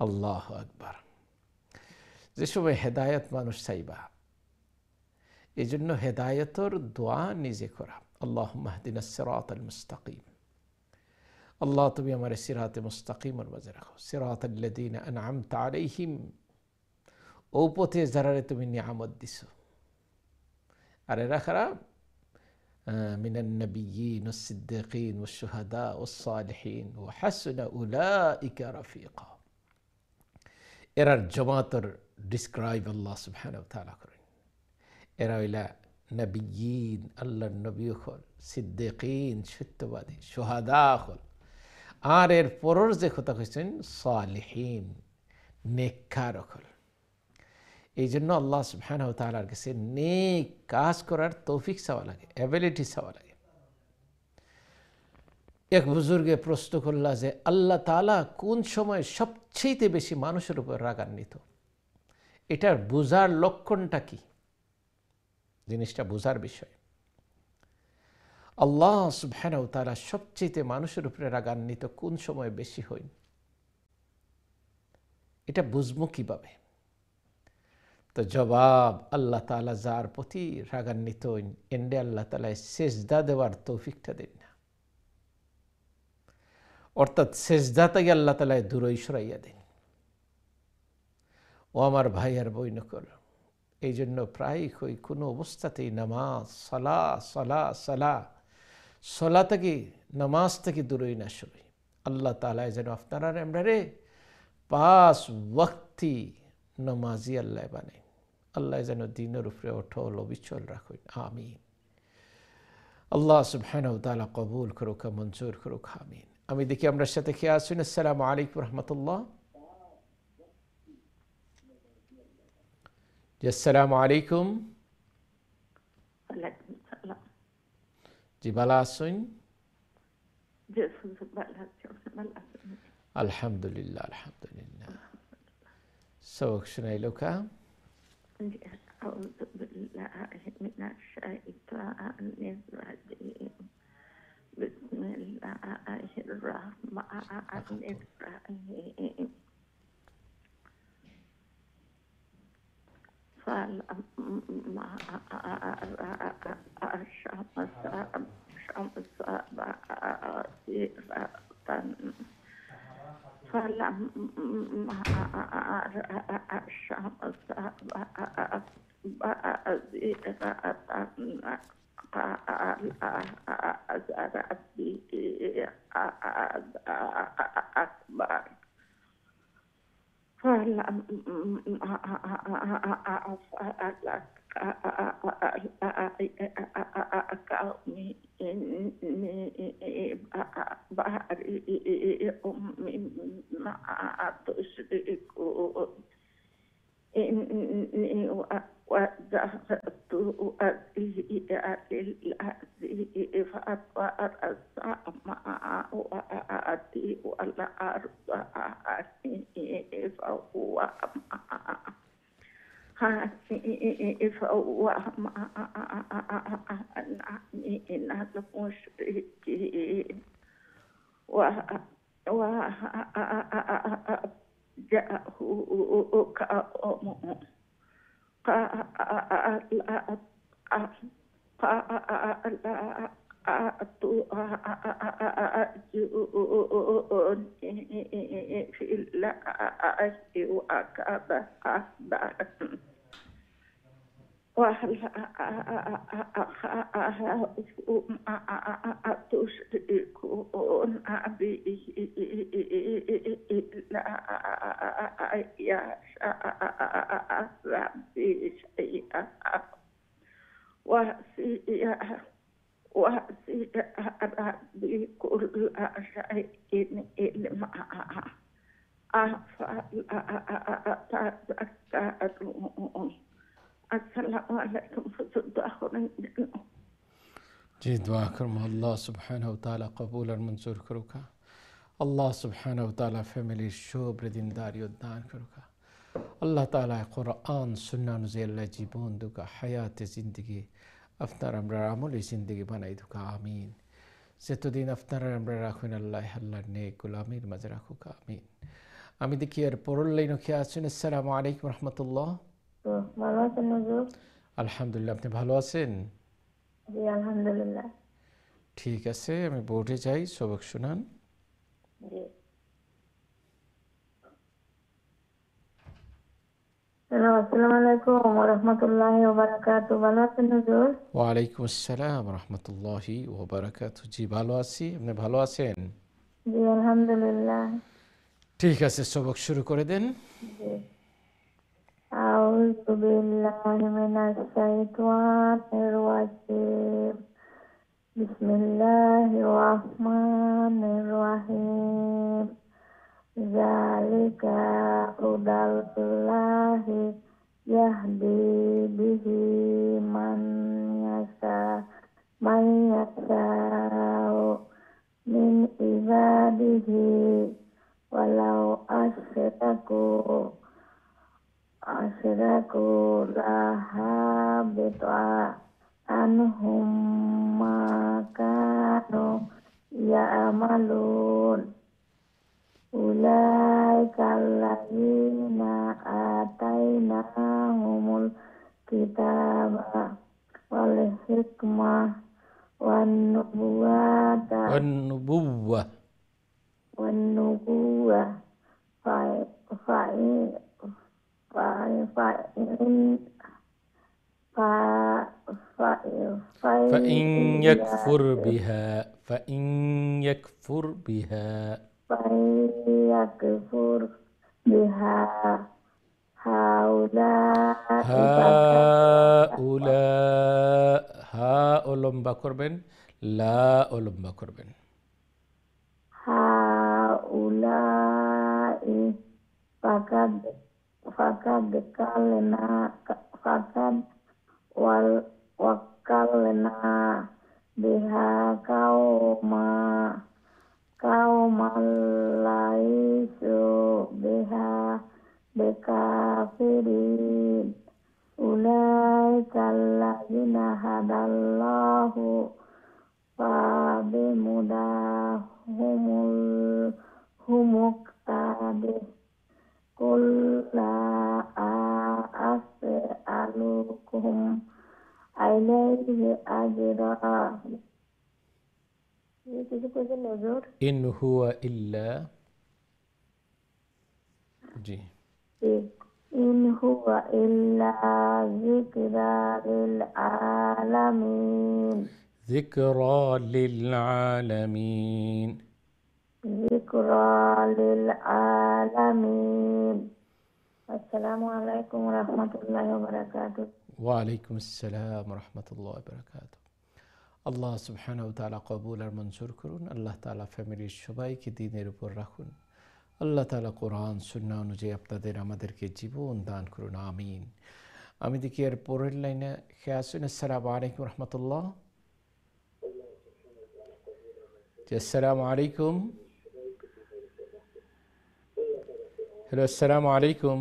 আল্লাহু আকবার। যে সময় হেদায়েত মানুষ চাইবা, এই জন্য হেদায়েতর দোয়া নিজে করা। আল্লাহুম্মা হদিনাস সিরাতাল মুস্তাকিম। আল্লাহ তুমি আমার সিরাতে মুস্তাকিমের মাঝে রাখো। সিরাতাল্লাযীনা আনআমতা আলাইহিম, ও পথে যারারে তুমি নিয়ামত দিছো। আর এরা কারা? মিনান নাবিয়্যিন ওয়াস সিদ্দীকিন ওয়াস শুহাদা ওয়াস সালিহিন ওয়া হাসুনা উলাইকা রাফিকা। এরার জামাতের ডিসক্রাইব আল্লাহ সুবহানাহু ওয়া তাআলা করেন। এরা হইলা নবিয়্যিন, আল্লাহর নবী হল, সিদ্দীকিন সত্যবাদী, শুহাদা হল, আর এর পরের যে কথা কইছেন সালিহিন নেককার হল। এই জন্য আল্লাহ সুবহানাহু ওয়া তাআলার কাছে নেক কাজ করার তৌফিক চাওয়া লাগে, অ্যাবিলিটি চাওয়া লাগে। এক বুজুর্গে প্রশ্ন করলা যে আল্লাহ তাআলা কোন সময় সবচেয়ে বেশি মানুষের উপর রাগান্বিত? এটার বোঝার লক্ষণটা কি? জিনিসটা বোঝার বিষয়। আল্লাহ সুবহানাহু ওয়া তাআলা সবচেয়ে মানুষের উপরে রাগান্বিত কোন সময় বেশি হইন, এটা বুঝবো কিভাবে? তো জবাব, আল্লাহ তাআলা যার প্রতি রাগান্বিত হইন, এন্ডে আল্লাহ তাআলা সেজদা দেওয়ার তৌফিকটা দেন না। অর্থাৎ সেজদা থেকে আল্লাহ তাআলা দূরে সরাইয়া দেন। ও আমার ভাই আর বই নকল, এই জন্য প্রায় কই কোনো অবস্থাতেই নামাজ, সালা সালা সালা, সলা থেকে নামাজ থেকে দূরই না সই। আল্লাহ তাআলা যেন আপনারা আমরা রে 5 ওয়াক্তি নামাজি আল্লাহ বানাই। আল্লাহ যেন দিনের উপরে অটল অবিচল রাখেন, আমিন। আল্লাহ সুবহানাহু ওয়া তাআলা কবুল করুক, মঞ্জুর করুক, আমিন। আমি দেখি আমরা সাথে কে আছেন। আসসালামু আলাইকুম রহমতুল্লাহ। জি আসসালামু আলাইকুম। ওয়ালাইকুম সালাম। জি ভালো আছেন? জি হুজুর ভালো আছি, ভালো আছেন? আলহামদুলিল্লাহ আলহামদুলিল্লাহ। সবক শুনাইলো কা? أعوذ بالله من الشيطان الرجيم. بسم الله الرحمن الرحيم. فلما رأى الشمس بازغة فلما رأى الشمس بازغة قال هذا ربي أكبر. فلما أفلت قومي إني بريء مما تشركون إني وجهت وجهي للذي فطر السماء والأرض فهو من المشركين. جاءه قومه أتهجروني في الله وقد أخبرني وهل أخاف ما تشركون به إلا أن يشاء ربي شيئا وسع ربي كل شيء علما أفلا تذكرون. السلام عليكم ورحمة الله. জি দোয়া করবো আল্লাহ সুবহানাহু ওয়া তাআলা কবুল আর মঞ্জুর করুক। আল্লাহ সুবহানাহু ওয়া তাআলা ফ্যামিলির শুভ্র দিনদারি দান করুক। আল্লাহ তাআলা কোরআন সুন্নাহ অনুযায়ী আল্লাহ জীবন দুকা হায়াতে জিন্দগি আপনার আমরা আমলি জিন্দগি বানাই দুকা আমিন। যতদিন আপনারা আমরা রাখুন আল্লাহ আল্লাহর নেক গোলামির মাঝে রাখুক আমিন। আমি দেখি আর পরলাইন কে আছেন। আসসালামু আলাইকুম রহমতুল্লাহ। ভালো আছেন হুজুর? আলহামদুলিল্লাহ, আপনি ভালো আছেন? জি আলহামদুলিল্লাহ। ঠিক আছে, আমি বোর্ডে যাই, সবক শুনান। জি আসসালামু আলাইকুম ওয়া রাহমাতুল্লাহি ওয়া বারাকাতুহু। ভালো আছেন হুজুর? ওয়া আলাইকুম আসসালাম ওয়া রাহমাতুল্লাহি ওয়া বারাকাতুহু। জি ভালো আছি, আপনি ভালো আছেন? জি আলহামদুলিল্লাহ। ঠিক আছে, সবক শুরু করে দেন। জি আউযু বিল্লাহি মিনাশ শাইতানির রাজিম। বিসমিল্লাহির রাহমানির রাহিম। যালিকা হুদাল্লাহি ইয়াহদি বিহি মান ইয়াশা'u min ibadihi walau asyraku lahabita anhum ma kanu ya'malun. Ulaika allazina atainahumul kitaba wal hikmah wan nubuwata فإن يكفر بها هؤلاء ও লম্বা করবেন, লা ও লম্বা করবেন। হাউলাই ফাকাদ ফাকাদ কালনা ফাকাদ ওয়াল ওয়াক্কালনা বিহা কাউমাল্লাইসু বিহা বিকাফিরিন উলাইকাল্লাযিনা হাদাল্লাহু ফাবিহুদাহুমুক্তাদিহ কুল লা আসআলুকুম আলাইহি আজরা। কিছু কইছেন হুজুর? ইন হুয়া ইল্লা, জি, ইন হুয়া ইল্লা যিকরা লিল আলামিন। যিকরা লিল আলামিন। যিকরা লিল আলামিন। আসসালামু আলাইকুম ওয়া রাহমাতুল্লাহি ওয়া বারাকাতুহু। ওয়া আলাইকুম আসসালাম ওয়া রাহমাতুল্লাহি ওয়া বারাকাতুহু। আল্লাহ সুবহানাহু ওয়া তাআলা কবুল আর মঞ্জুর করুন। আল্লাহ তাআলা ফ্যামিলির সবাইকে দ্বীনের উপর রাখুন। আল্লাহ তাআলা কোরআন সুন্নাহ অনুযায়ী আপনাদের আমাদেরকে জীবন দান করুন, আমিন। আমি দেখি এর পরের লাইনে খেয়ে আসুন। আসসালামু আলাইকুম রহমতুল্লাহ। আসসালামু আলাইকুম। হ্যালো, আসসালামু আলাইকুম।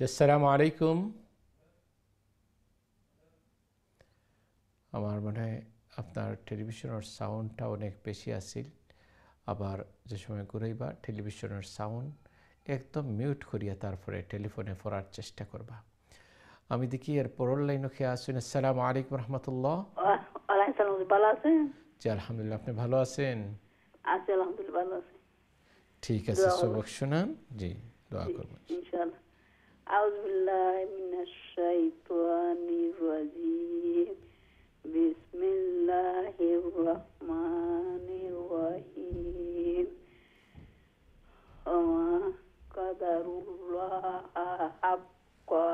আসসালামু আলাইকুম। আমার মনে হয় আপনার টেলিভিশনের সাউন্ডটা অনেক বেশি আসিল। আবার যে সময় ঘুরাইবা টেলিভিশনের সাউন্ড একদম মিউট করিয়া তারপরে টেলিফোনে পড়ার চেষ্টা করবা। আমি দেখি এর পরের লাইনে খেয়ে আসুন। আসসালামু আলাইকুম রহমতুল্লাহ। ভালো আছেন? জি আলহামদুলিল্লাহ, আপনি ভালো আছেন? আছি আলহামদুলিল্লাহ, ভালো আছি। ঠিক আছে, সবক শুনান। জি, দোয়া করবেন ইনশাআল্লাহ। আউযু বিল্লাহি মিনাশ শাইতানির রাজীম। বিসমিল্লাহির রহমানির রহিম। ওয়া কাদারুল্লাহ হাক্কা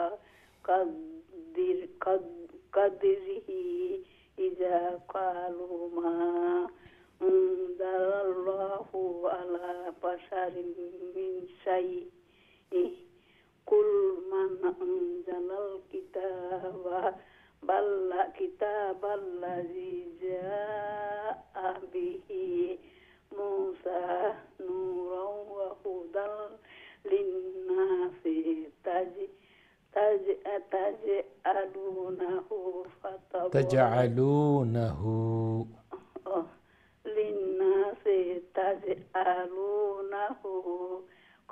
কাদরিহি ইযা ক্বালু মা আনজালাল্লাহু আলা বাশারিন মিন শাইইন কুল মান আনজালাল কিতাবাল্লাযী জাআ বিহি মূসা নূরাও ওয়া হুদাল লিন-নাসি তাজআলুনাহু লিন-নাসি তাজআলুনাহু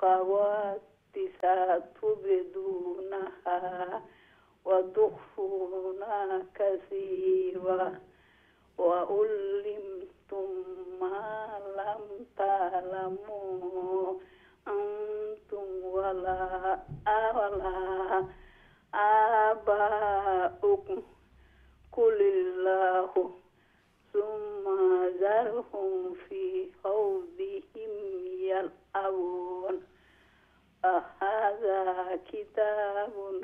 কাওয়াতিসা তুবদুনাহা ওয়া তুখফুনা কাসীরা ওয়া উল্লিমতুম মা লাম তা'লামু আনতুম ওয়ালা আবাউকুম কুলিল্লাহু সুম্মা যারহুম ফি হাউদিহিম ইয়ালআবুন। আহাযা কিতাবুন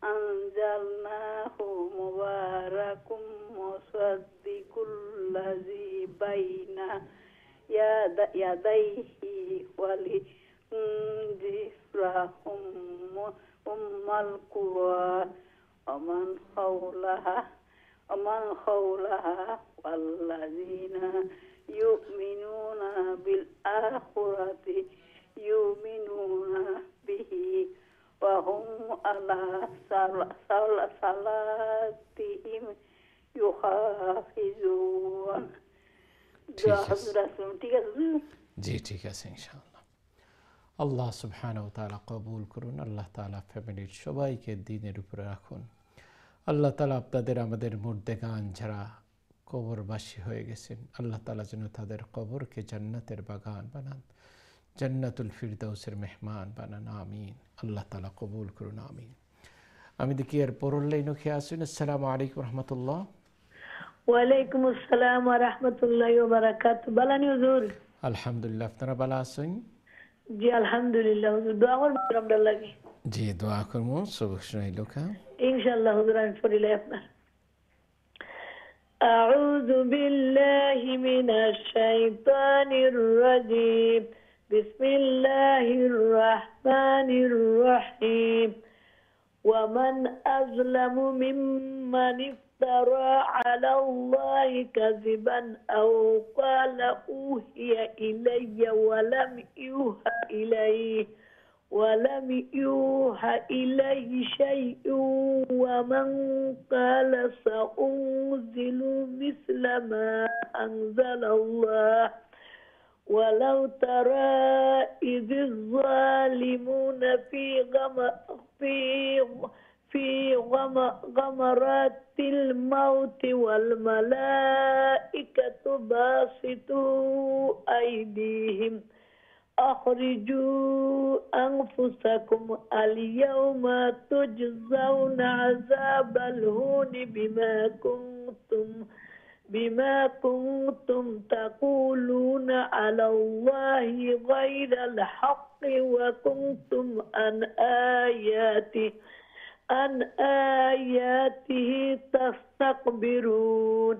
আনজালনাহু মুবারাকুম মুসাদ্দিকুল্লাযী বাইনা ইয়াদাইহি ওয়ালিতুনযিরা উম্মাল কুরা ওমান হাওলাহা ওয়াল্লাযীনা ইউমিনুনা বিল আখিরাতি ইউমিনুনা বিহি ওয়া হুম আলা সালাতিহিম ইউহাফিজুন। ঠিক আছে, জি ঠিক আছে ইনশাআল্লাহ। আল্লাহ সুবহানাহু ওয়া তাআলা কবুল করুন। আল্লাহ তাআলা ফ্যামিলির সবাইকে দ্বীনের উপরে রাখুন। আল্লাহ তাআলা আপনাদের আমাদের মুর্দেগান যারা কবরবাসী হয়ে গেছেন, আল্লাহ তাআলা যেন তাদের কবরকে জান্নাতের বাগান বানান, জান্নাতুল ফিরদাউসের মেহমান বানান, আমিন। আল্লাহ তাআলা কবুল করুন, আমিন। আমি দেখি এর পরের লাইনে খেয়ে আসুন। আসসালামু আলাইকুম রহমতুল্লাহ। ওয়ালাইকুম আসসালাম ওয়া রাহমাতুল্লাহি ওয়া বারাকাতুহু। বালানি হুজুর? আলহামদুলিল্লাহ, আপনারা ভালো আছেন? জি আলহামদুলিল্লাহ হুজুর, দোয়া করবেন আপনার লাগি। জি দোয়া করবো সবক শুনাইলো কা ইনশাআল্লাহ হুজুর আমি পড়িলে আপনার أعوذ بالله من الشيطان الرجيم بسم الله الرحمن الرحيم ومن أظلم ممن افترى على الله كذبا أو قال أوحي إلي ولم يوحى إليه شيء ومن قال سأنزل مثل ما أنزل الله ولو ترى إذ الظالمون في غمرات الموت والملائكة باسطوا أيديهم أخرجوا أنفسكم اليوم تجزون عذاب الهون بما كنتم تقولون على الله غير الحق وكنتم عن آياته تستكبرون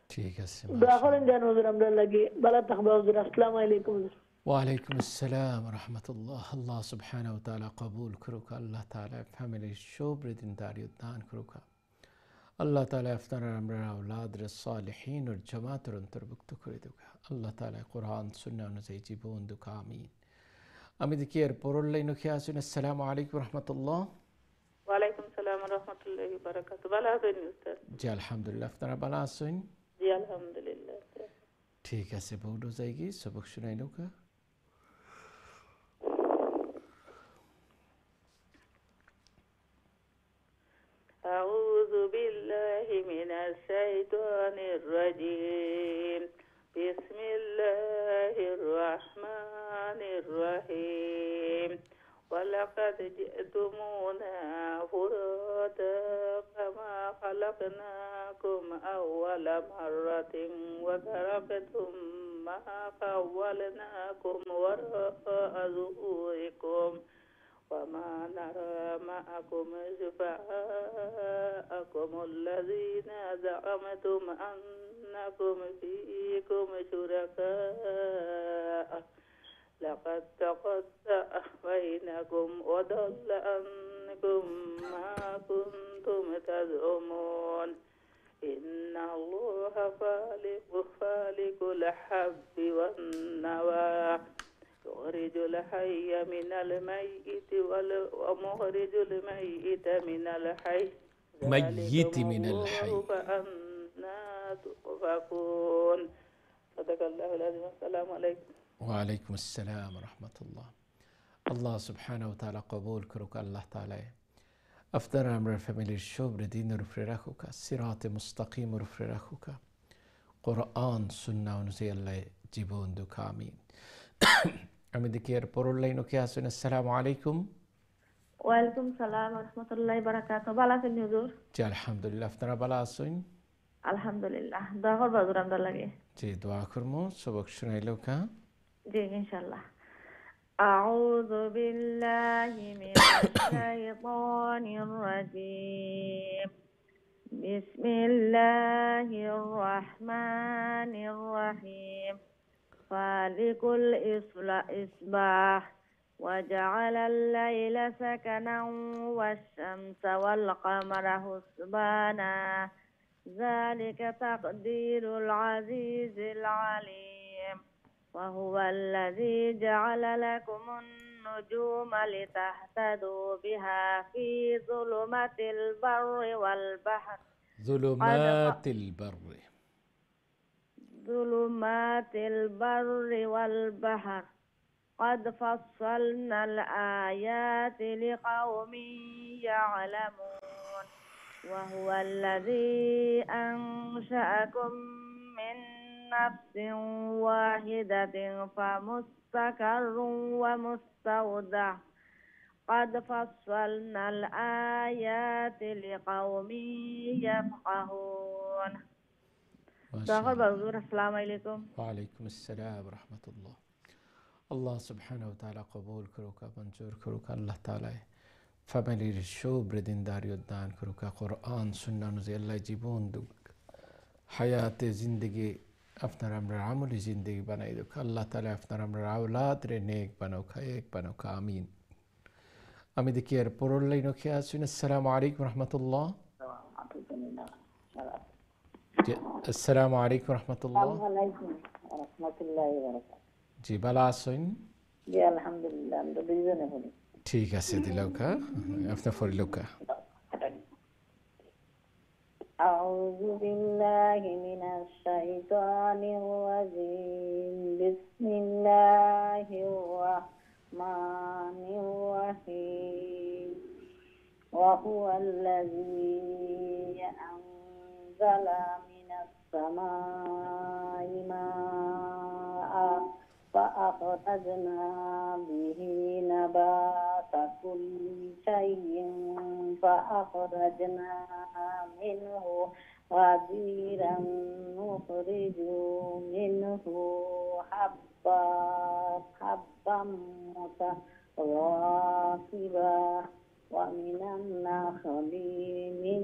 ঠিক আছে দোয়া করেন যেন হুজুর আমরা লাগি ভালো থাকবো হুজুর আসসালামু আলাইকুম হুজুর ওয়ালাইকুম আসসালাম রহমতুল্লাহ আল্লাহ সুবহানাহু ওয়া তাআলা কবুল করুক আল্লাহ তাআলা ফ্যামিলির সবরে দিনদারি দান করুক আল্লাহ তাআলা আপনারা আমরা আওলাদের সালেহীন ও জামাতের অন্তর্ভুক্ত করে দেব আল্লাহ তাআলা কোরআন সুন্নাহ অনুযায়ী জীবন দুক আমিন আমি দেখি এর পরের লাইন কি আসুন আসসালামু আলাইকুম রহমতুল্লাহ ওয়ালাইকুম সালাম ওয়া রাহমাতুল্লাহি ওয়া বারাকাতুহু ভালো আছেন উস্তাদ জি আলহামদুলিল্লাহ আপনারা ভালো আছেন জি আলহামদুলিল্লাহ ঠিক আছে বউডো যাইগি সবক শুনাই নৌকা أعوذ بالله من الشيطان الرجيم بسم الله الرحمن الرحيم ولقد جئتمونا فرادا كما خلقناكم أول مرة وتركتم ما خولناكم وراء ظهوركم وما نرى معكم شفعاءكم الذين زعمتم أنكم فيكم شركاء لقد تقطع بينكم وضل عنكم ما كنتم تزعمون إن الله خالق الحب والنوى يخرج الحي من الميت ومخرج الميت من الحي فأنا تؤفكون صدق الله العظيم السلام عليكم ওয়ালাইকুম আসসালাম রহমতুল্লাহ আল্লাহ সুবহানাহু ওয়া তাআলা কবুল করুক আল্লাহ তাআলা আপনারা আমরা ফ্যামিলির সবরে দিনের উপরে রাখুক সিরাতে মুস্তাকিমের উপরে রাখুক কোরআন সুন্নাহ অনুযায়ী আল্লাহ জীবন দুক আমিন আমি দেখি এর পরের লাইন কি আসুন আসসালামু আলাইকুম ওয়ালাইকুম সালাম ওয়া রাহমাতুল্লাহি ওয়া বারাকাতুহু ভালো আছেন হুজুর জি আলহামদুলিল্লাহ আপনারা ভালো আছেন আলহামদুলিল্লাহ দোয়া করব হুজুর আমরা লাগে জি দোয়া করমু সবক শুনাইলো কা জি ইনশাআল্লাহ أعوذ بالله من الشيطان الرجيم بسم الله الرحمن الرحيم خالق الإصباح وجعل الليل سكنا والشمس والقمر حسبانا ذلك تقدير العزيز العليم وهو الذي جعل لكم النجوم لتهتدوا بها في ظلمات البر والبحر ظلمات البر والبحر قد فصلنا الآيات لقوم يعلمون وهو الذي أنشأكم من نفس واحدة فمستقر ومستودع قد فصلنا الآيات لقوم يفقهون السلام عليكم وعليكم السلام ورحمة الله আল্লাহ সুবহানাহু ওয়া তাআলা কবুল করুক, মঞ্জুর করুক। আল্লাহ তাআলা ফ্যামিলির শুভ্র দিনদারি উদ্যান করুক, কোরআন সুন্নাহ অনুযায়ী আল্লাহ জীবন দুক, হায়াতে জিন্দগি আপনার আমরা আমলি জিন্দগি বানাই দুক। আল্লাহ তাআলা আপনার আমরা আওলাদ রে নেক বানাউক, এক বানাউক, আমিন। আমি দেখি আর পরের লাইন ওকে আসুন। আসসালামু আলাইকুম রহমতুল্লাহ। আসসালামু আলাইকুম রহমতুল্লাহ। জি ভালো আছেন? জি আলহামদুলিল্লাহ, আমরা দুইজনে বলি। ঠিক আছে দিলৌকা, আপনার ফরিলৌকা। আউযু বিল্লাহি মিনাশ শাইতানির রাজীম। বিসমিল্লাহির রাহমানির রাহিম। ওয়া হুয়াল্লাযী আনজালা মিনাস সামাই মাআ فأخرجنا به نبات كل شيء فأخرجنا منه غزيرا نخرج منه حبا متراكبا ومن النخل من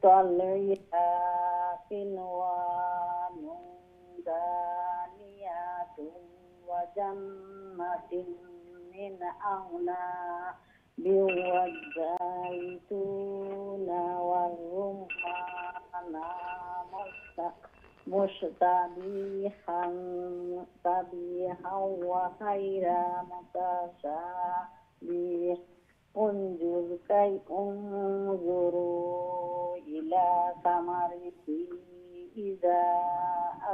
طلعها قنوان دانية وجنة من أعناب والزيتون والرمان مشتبها وغير متشابه. انظروا إلى ثمره إذا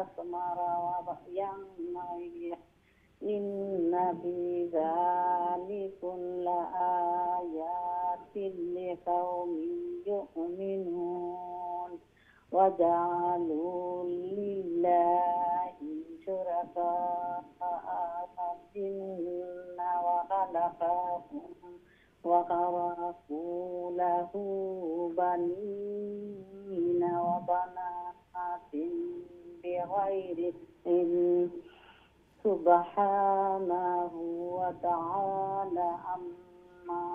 أثمر وينعي إن في ذلكم لآيات لقوم يؤمنون. وجعلوا لله شركاء الجن وخرقوا له بنين وبنات بغير علم سبحانه وتعالى عما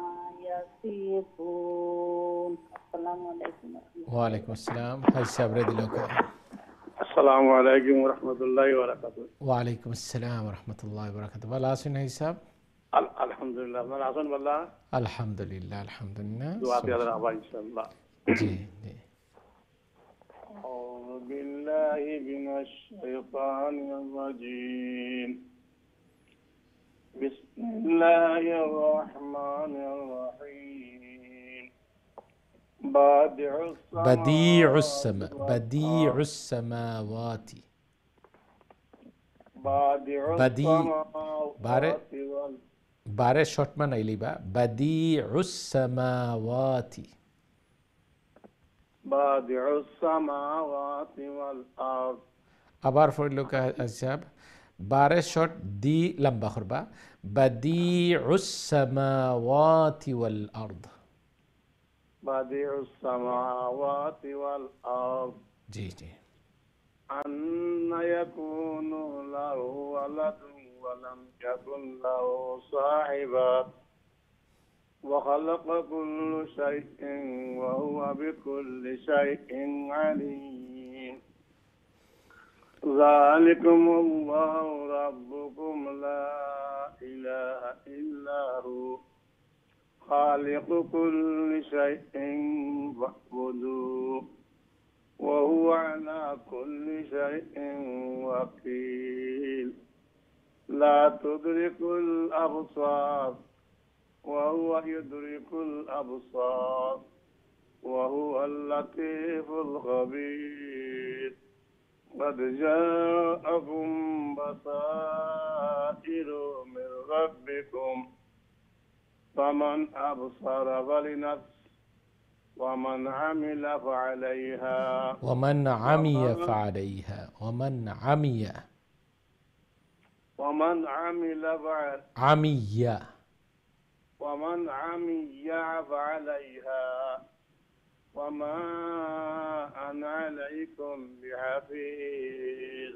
يصفون. السلام عليكم. ওয়ালাইকুম আসসালাম। হাই সাহেব রে দিলৌকা। আসসালামু আলাইকুম ওয়া রাহমাতুল্লাহি ওয়া বারাকাতুহু। ওয়ালাইকুম আসসালাম ওয়া রাহমাতুল্লাহি ওয়া বারাকাতুহু। ভালো আছেন হাই সাহেব? আলহামদুলিল্লাহ, আপনারা আছেন? বল্লা আলহামদুলিল্লাহ আলহামদুলিল্লাহ। দোয়া দিয়ার আবার ইনশাআল্লাহ। জি জি। আউযু বিল্লাহি মিনাশ শাইতানির রাজীম। বিসমিল্লাহির রাহমানির রাহিম। বাদিউস সামাওয়াতি। বারে শর্ট মানাইলি বা বাদিউস সামাওয়াতি। আবার ফরিলৌকা সাহেব, বারে শর্ট দি লম্বা করবা, বাদিউস সামাওয়াতি ওয়াল আরদ। বাদিউস সামাওয়াতি ওয়াল আরদ। জি জি। আন্না ইয়াকুনু লাহু ওয়ালাদুন ওয়া লাম ইয়াকুন লাহু সাহিবা وخلق كل شيء وهو بكل شيء عليم. ذلكم الله ربكم لا إله إلا هو خالق كل شيء فاعبدوه وهو على كل شيء وكيل. لا تدرك الأبصار وهو يدرك الأبصار وهو اللطيف الخبير. قد جاءكم بصائر من ربكم فمن أبصر فلنفسه ومن عمل فعليها ومن عمي فعليها ومن عمي ومن عمل عمي ومن عمي فعليها وما أنا عليكم بحفيظ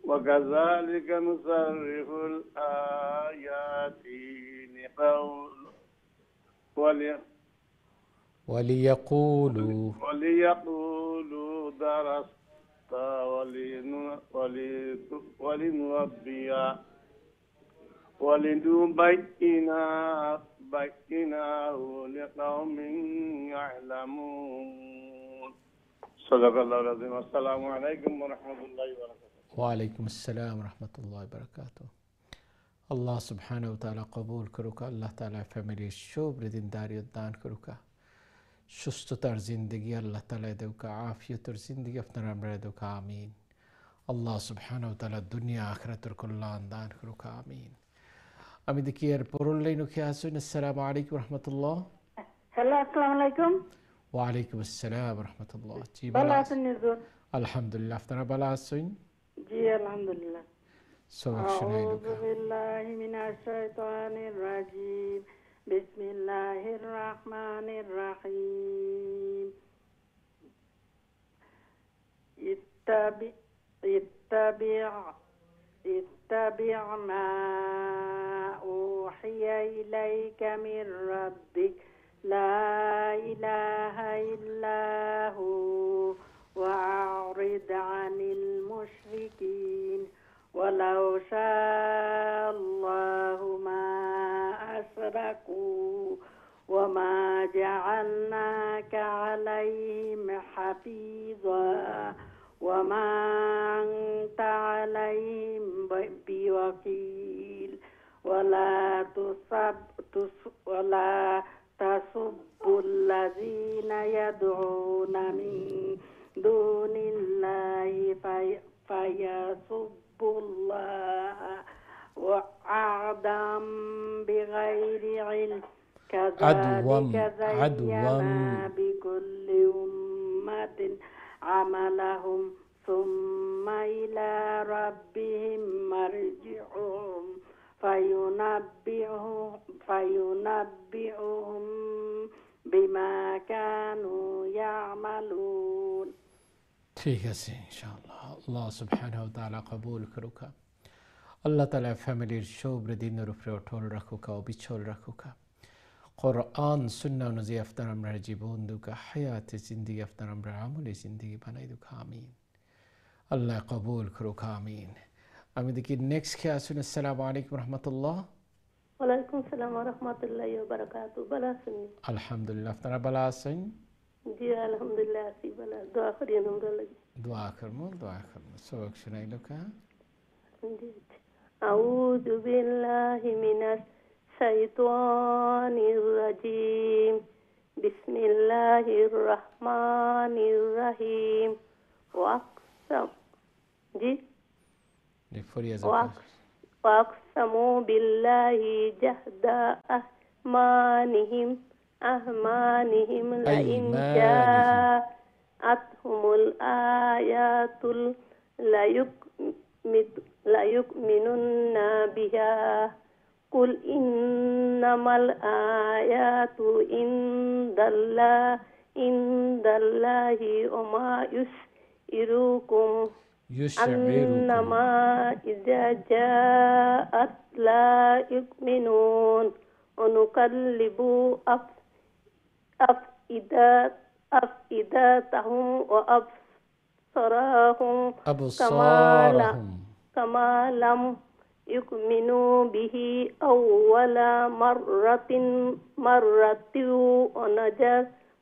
وكذلك نصرف الآيات لقوم وليقولوا درست ولنبينه لقوم يعلمون. صدق الله العظيم. السلام عليكم ورحمة الله وبركاته. ওয়ালাইকুম আসসালাম রহমতুল্লাহ বরকাত। আল্লাহ সুবহানাহু ওয়া তাআলা কবুল করুক। আল্লাহ তাআলা ফ্যামিলির সব দিনদারিয়ত দান করুক। সুস্থতার জিন্দগি আল্লাহ তাআলা দেউক, আফিয়তের জিন্দগি আপনারা আমরা দেউক, আমিন। আল্লাহ সুবহানাহু ওয়া তাআলা দুনিয়া আখিরাতের কল্যাণ দান করুক, আমিন। আমি দেখি এর পরের লাইনে কে আছেন। আসসালামু আলাইকুম রহমতুল্লাহ। হ্যালো, আসসালামু আলাইকুম। ওয়ালাইকুম আসসালাম রহমতুল্লাহ। জি ভালো আছেন হুজুর? আলহামদুলিল্লাহ, আপনারা ভালো আছেন? জি আলহামদুলিল্লাহ। সবাই শোনাই লোক। আউযু বিল্লাহি মিনাশ শাইতানির রাজিম। বিসমিল্লাহির রহমানির রহিম। اتبع ما أوحي إليك من ربك لا إله إلا هو وأعرض عن المشركين ولو شاء الله ما أشركوا وما جعلناك عليهم حفيظا وما أنت عليهم بوكيل ولا تسبوا الذين يدعون من دون الله فيسبوا الله عدوا بغير علم كذلك زينا بكل أمة عملهم ثم إلى ربهم مرجعهم فينبئهم بما كانوا يعملون. ঠিক আছে ইনশাআল্লাহ। আল্লাহ সুবহানাহু ওয়া তাআলা কবুল করুক। আল্লাহ তাআলা ফ্যামিলির সব দিনের উপরে অটল রাখুক, অবিচল রাখুক। কোরআন সুন্নাহ অনুযায়ী আপনার আমরা জীবন দুক, হায়াতে জিন্দগি আপনার আমরা আমলে জিন্দগি বানাই দুক, আমিন। আল্লাহ কবুল করুক, আমিন। আমি দেখি নেক্সট কে আসুন। আসসালামু আলাইকুম রহমতুল্লাহ। ওয়ালাইকুম আসসালাম ওয়া রাহমাতুল্লাহি ওয়া বারাকাতুহু। ভালো আছেন? আলহামদুলিল্লাহ, আপনারা ভালো আছেন? জি আলহামদুলিল্লাহ আছি ভালো। দোয়া করিয়েন আমরা লাগি। দোয়া করমু সবক শোনাই লোক। জি। আউযু বিল্লাহি মিনাশ শাইতানির রাজিম। বিসমিল্লাহির রহমানির রহিম। وأقسموا بالله جهد أيمانهم لئن جاءتهم الآيات ليؤمنن بها قل إنما الآيات عند الله وما يشعركم أنما إذا جاءت لا يؤمنون ونقلب أفئدتهم وأبصارهم كما لم يؤمنوا به أول مرة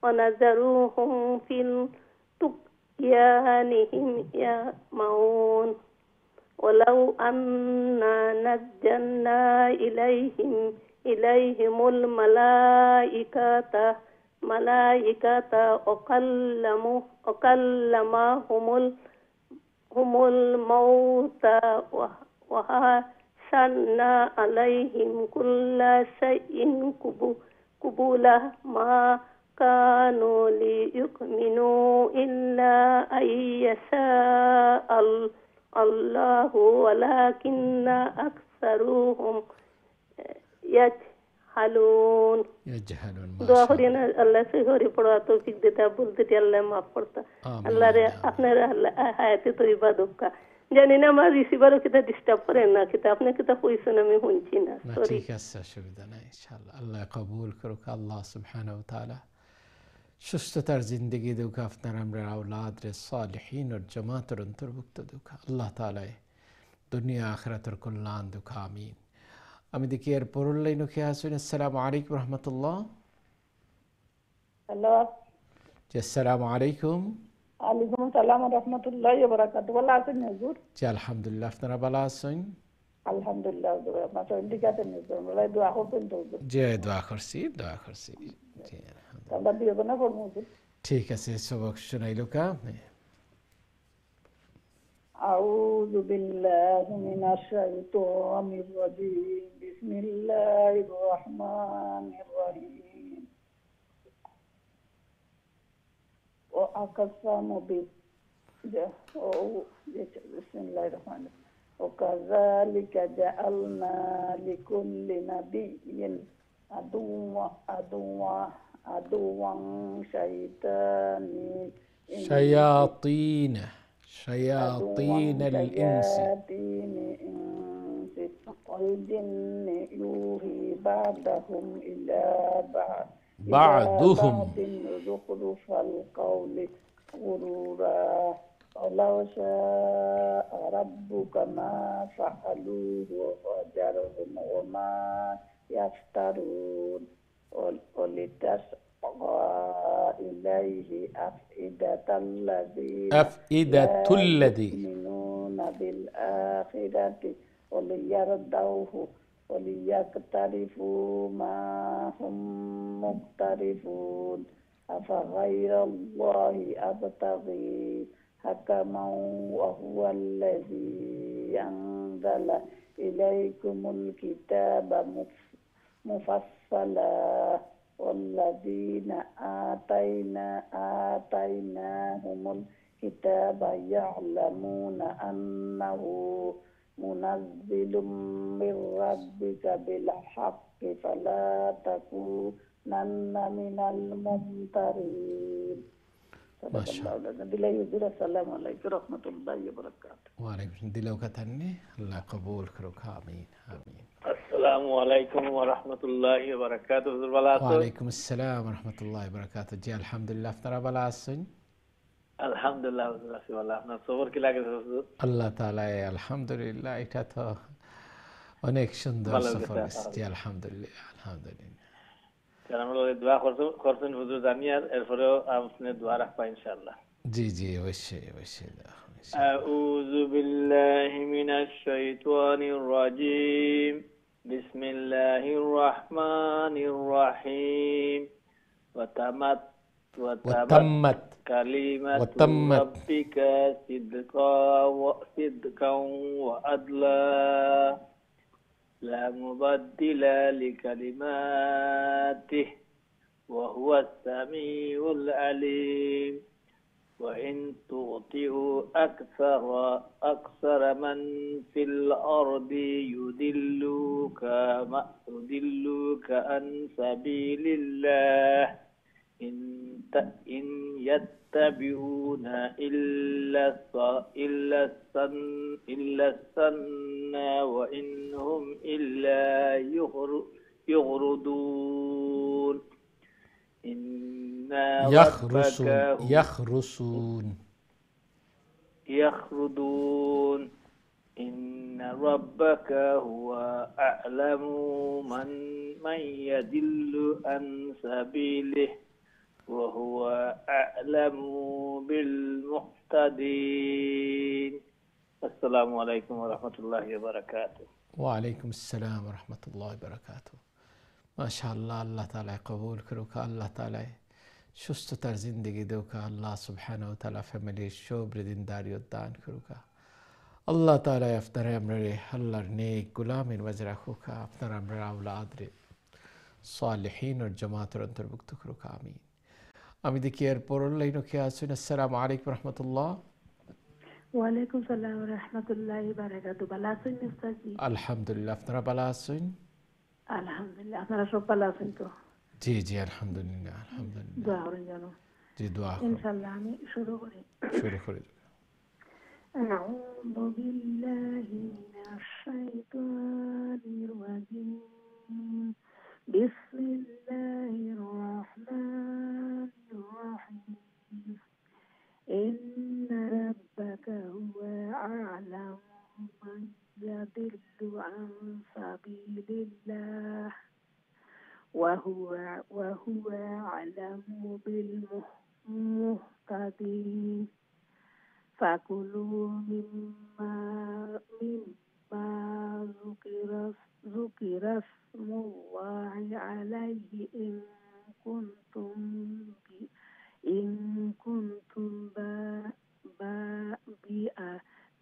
ونذرهم في طغيانهم يعمهون ولو أنا نزلنا إليهم الملائكة وكلمهم الموتى وحشرنا عليهم كل شيء قبلا ما كانوا ليؤمنوا إلا أن يشاء الله ولكن أكثرهم হালুন ইয়াজহালুন দোয়া করি না আল্লাহ সে হরি পড়া তৌফিক দিতা বলতে আল্লাহ মাফ করতা আল্লাহ রে আপনার আল্লাহ হায়াতে তৈবা দুঃখা জানি না আমার রিসিভারও কিতা ডিস্টার্ব করেন না কিতা আপনি কিতা কইছেন আমি শুনছি না সরি ঠিক আছে অসুবিধা নাই ইনশাআল্লাহ আল্লাহ কবুল করুক আল্লাহ সুবহানাহু ওয়া তাআলা সুস্থতার জিন্দগি দুঃখ আপনার আমরা আওলাদ রে সালিহিন আর জামাতের অন্তর্ভুক্ত দুঃখ আল্লাহ তাআলা দুনিয়া আখিরাতের কল্যাণ দুঃখ আমিন আমি দেখি এর পরের লাইনে কে আছেন আসসালামু আলাইকুম রাহমাতুল্লাহ হ্যালো জি আসসালামু আলাইকুম ওয়ালাইকুম আসসালাম ওয়া রাহমাতুল্লাহি ওয়া বারাকাতুহু ভালো আছেন হুজুর জি আলহামদুলিল্লাহ আপনারা ভালো আছেন আলহামদুলিল্লাহ হুজুর আপনার সব ঠিক আছে হুজুর আমরা দোয়া করতেন তো হুজুর জি দোয়া করছি জি আমরা দিয়ে না পড়ব হুজুর ঠিক আছে সবক শুনাইলো কা أعوذ بالله من الشيطان الرجيم بسم الله الرحمن الرحيم وأقسموا بسم الله الرحمن الرحيم وكذلك جعلنا لكل نبي عدوا شياطين الإنس والجن يوحي بعضهم إلى بعضهم زخرف القول غرورا ولو شاء ربك ما فعلوه وفجرهم وما يفترون ولتسقى إليه أفئدة الذين يؤمنون بالآخرة وليرضوه وليقترفوا ما هم مقترفون أفغير الله أبتغي حكما وهو الذي أنزل إليكم الكتاب مفصلا والذين آتيناهم الكتاب يعلمون أنه منزل من ربك بالحق فلا تكونن من الممترين. ما شاء الله. السلام عليكم ورحمة الله وبركاته. وعليكم দিলেও কথানি আল্লাহ কবুল করুক আমিন আমিন আসসালামু আলাইকুম ওয়া রাহমাতুল্লাহি ওয়া বারাকাতুহু হুজুর ভালো আছেন? ওয়া আলাইকুম আসসালাম ওয়া রাহমাতুল্লাহি ওয়া বারাকাতুহু জি আলহামদুলিল্লাহ আপনারা ভালো আছেন? আলহামদুলিল্লাহ হুজুর আছি ভালো। আপনার খবর কি লাগে হুজুর? আল্লাহ তাআলা আলহামদুলিল্লাহ এটা তো অনেক সুন্দর সফর জি আলহামদুলিল্লাহ আলহামদুলিল্লাহ। আমরা দোয়া করছেন হুজুর জানিয়ার এরপরেও আপনি দোয়া রাখবা ইনশাআল্লাহ। জি জি অবশ্যই অবশ্যই। أعوذ بالله من الشيطان الرجيم بسم الله الرحمن الرحيم وتمت كلمة ربك صدقا وعدلا لا مبدل لكلماته وهو السميع العليم وإن تطيعوا أكثر من في الأرض يضلوك عن سبيل الله إن يتبعون إلا السن وإن هم إلا يغردون يخردون إن ربك هو أعلم من يضل عن سبيله وهو أعلم بالمهتدين. السلام عليكم ورحمة الله وبركاته. وعليكم السلام ورحمة الله وبركاته. মাশাআল্লাহ আল্লাহ তাআলা কবুল করুক আল্লাহ তাআলা সুস্থতার জিন্দেগি দেউকা আল্লাহ সুবহানাহু ওয়া তাআলা ফ্যামিলির সবরে দিনদারি দান করুক আল্লাহ তাআলা আপনারা আমরা আল্লাহর নেক গোলামের মাঝে রাখুক আপনারা আমরা আওলাদ রে সালেহিন আর জামাতের অন্তর্ভুক্ত করুক আমিন। আমি দেখি এর পরের লাইনে কে আছেন আসসালামু আলাইকুম রাহমাতুল্লাহ। ওয়া আলাইকুম সালাম ওয়া রাহমাতুল্লাহি ওয়া বারাকাতুহু ভালো আছেন উস্তাদ জি? আলহামদুলিল্লাহ আপনারা ভালো আছেন? আলহামদুলিল্লাহ, আপনারা সব ভালো আছেন তো? জি জি আলহামদুলিল্লাহ আলহামদুলিল্লাহ। দোয়া করেন যেন। জি দোয়া ইনশাআল্লাহ আমি শুরু করি। শুরু করে أعوذ بالله من الشيطان الرجيم. بسم الله الرحمن الرحيم. إن ربك هو أعلم من يضل عن سبيل الله وهو أعلم بالمهتدين. فكلوا مما ذكر اسم الله عليه إن كنتم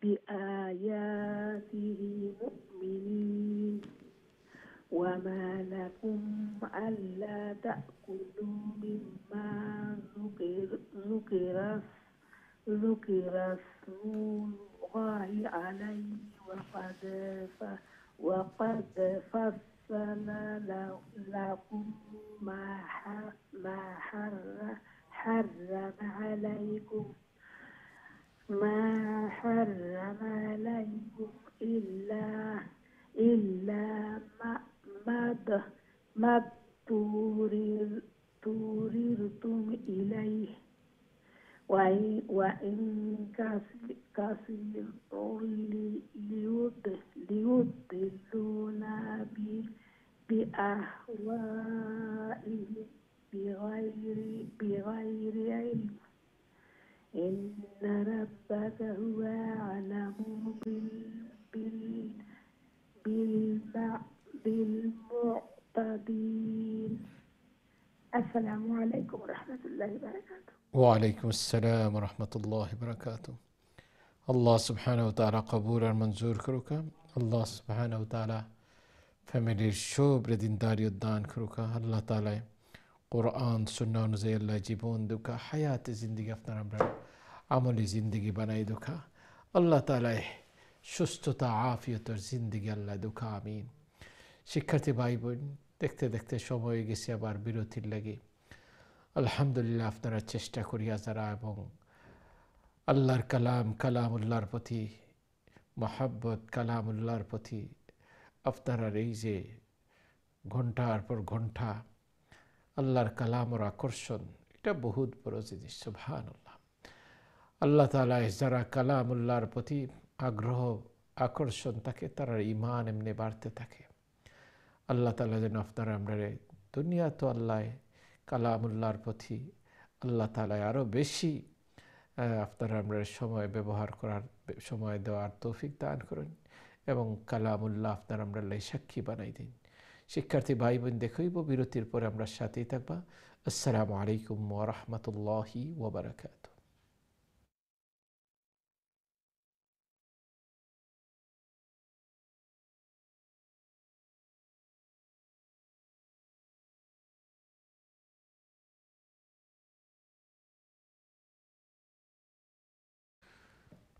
بآياته مؤمنين. وما لكم ألا تأكلوا مما ذكر اسم الله عليه وقد فصل لكم ما حرم عليكم إلا ما اضطررتم إليه. وإن كثير ليضلونا بأهوائهم بغير علم. إن ربك هو أعلم بالمعتدين. السلام عليكم ورحمة الله وبركاته. ওয়ালাইকুম আসসালাম রহমতুল্লাহ বরকাত। আল্লাহ সুবহানাহু ওয়া তাআলা কবুল আর মঞ্জুর করুকা। আল্লাহ সুবহানাহু ওয়া তাআলা ফ্যামিলির শুভ্র দিনদারি দান করুকা। আল্লাহ তাআলা কোরআন সুন্নাহ অনুযায়ী আল্লাহ জীবন দুকা হায়াতে জিন্দিগি আপনার আমরা আমলি জিন্দিগি বানাই দুকা। আল্লাহ তাআলা সুস্থতা আফিয়তর জিন্দিগি আল্লাহ দুকা আমিন। শিক্ষার্থী ভাই বোন, দেখতে দেখতে সময় গেছে আবার বিরতির লাগে। আলহামদুলিল্লাহ আপনারা চেষ্টা করিয়া যারা এবং আল্লাহর কালামুল্লাহর প্রতি মহাব্বত, কালামুল্লাহর প্রতি আপনারা এই যে ঘন্টার পর ঘন্টা আল্লাহর কালামর আকর্ষণ, এটা বহুত বড় জিনিস। সুবহানাল্লাহ। আল্লাহ তাআলা যারা কালামুল্লাহর প্রতি আগ্রহ আকর্ষণ থাকে তারা ঈমান এমনি বাড়তে থাকে। আল্লাহ তাআলা যেন আপনারা আমরা দুনিয়া তো আল্লাহ কালামুল্লাহর প্রতি আল্লাহ তাআলা আরও বেশি আপনারা আমরা সময় ব্যবহার করার সময় দেওয়ার তৌফিক দান করুন এবং কালামুল্লাহ আপনারা আমরা সাক্ষী বানাই দিন। শিক্ষার্থী ভাই বোন, দেখইব বিরতির পরে আমরা সাথেই থাকবা। আসসালামু আলাইকুম ওয়া রাহমাতুল্লাহি ওয়া বারাকাতুহু।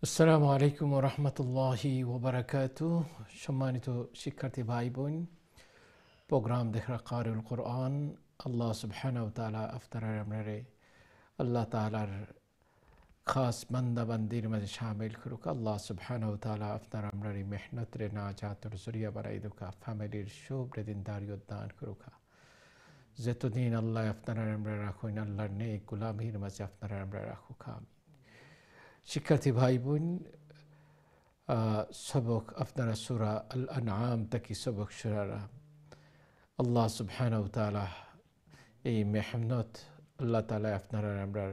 আসসালামু আলাইকুম ওয়া রাহমাতুল্লাহি ওয়া বারাকাতুহু। সম্মানিত শিক্ষার্থী ভাই বোন, প্রোগ্রাম দেখা কারিউল কোরআন আল্লাহ সুবহানাহু ওয়া তাআলা আপনারা আমরা আল্লাহ তাআলার খাস বান্দা বান্দির মাঝে শামিল করুক। আল্লাহ সুবহানাহু ওয়া তাআলা আপনারা আমরা মেহনত রে নাজাতর জরিয়া বানাই দুকা। ফ্যামিলির শুভ্র দিনদারি দান করুক। যতদিন আল্লাহ আপনারা আমরা রাখুন আল্লাহর নেক গোলামির মাঝে আপনারা আমরা রাখুক। শিক্ষার্থী ভাই বোন, সবক আপনারা সূরা আল আনআম থেকে সবক শুনারা। আল্লাহ সুবহানাহু ওয়া তাআলা এই মেহনত আল্লাহ তাআলা আপনারা আমরা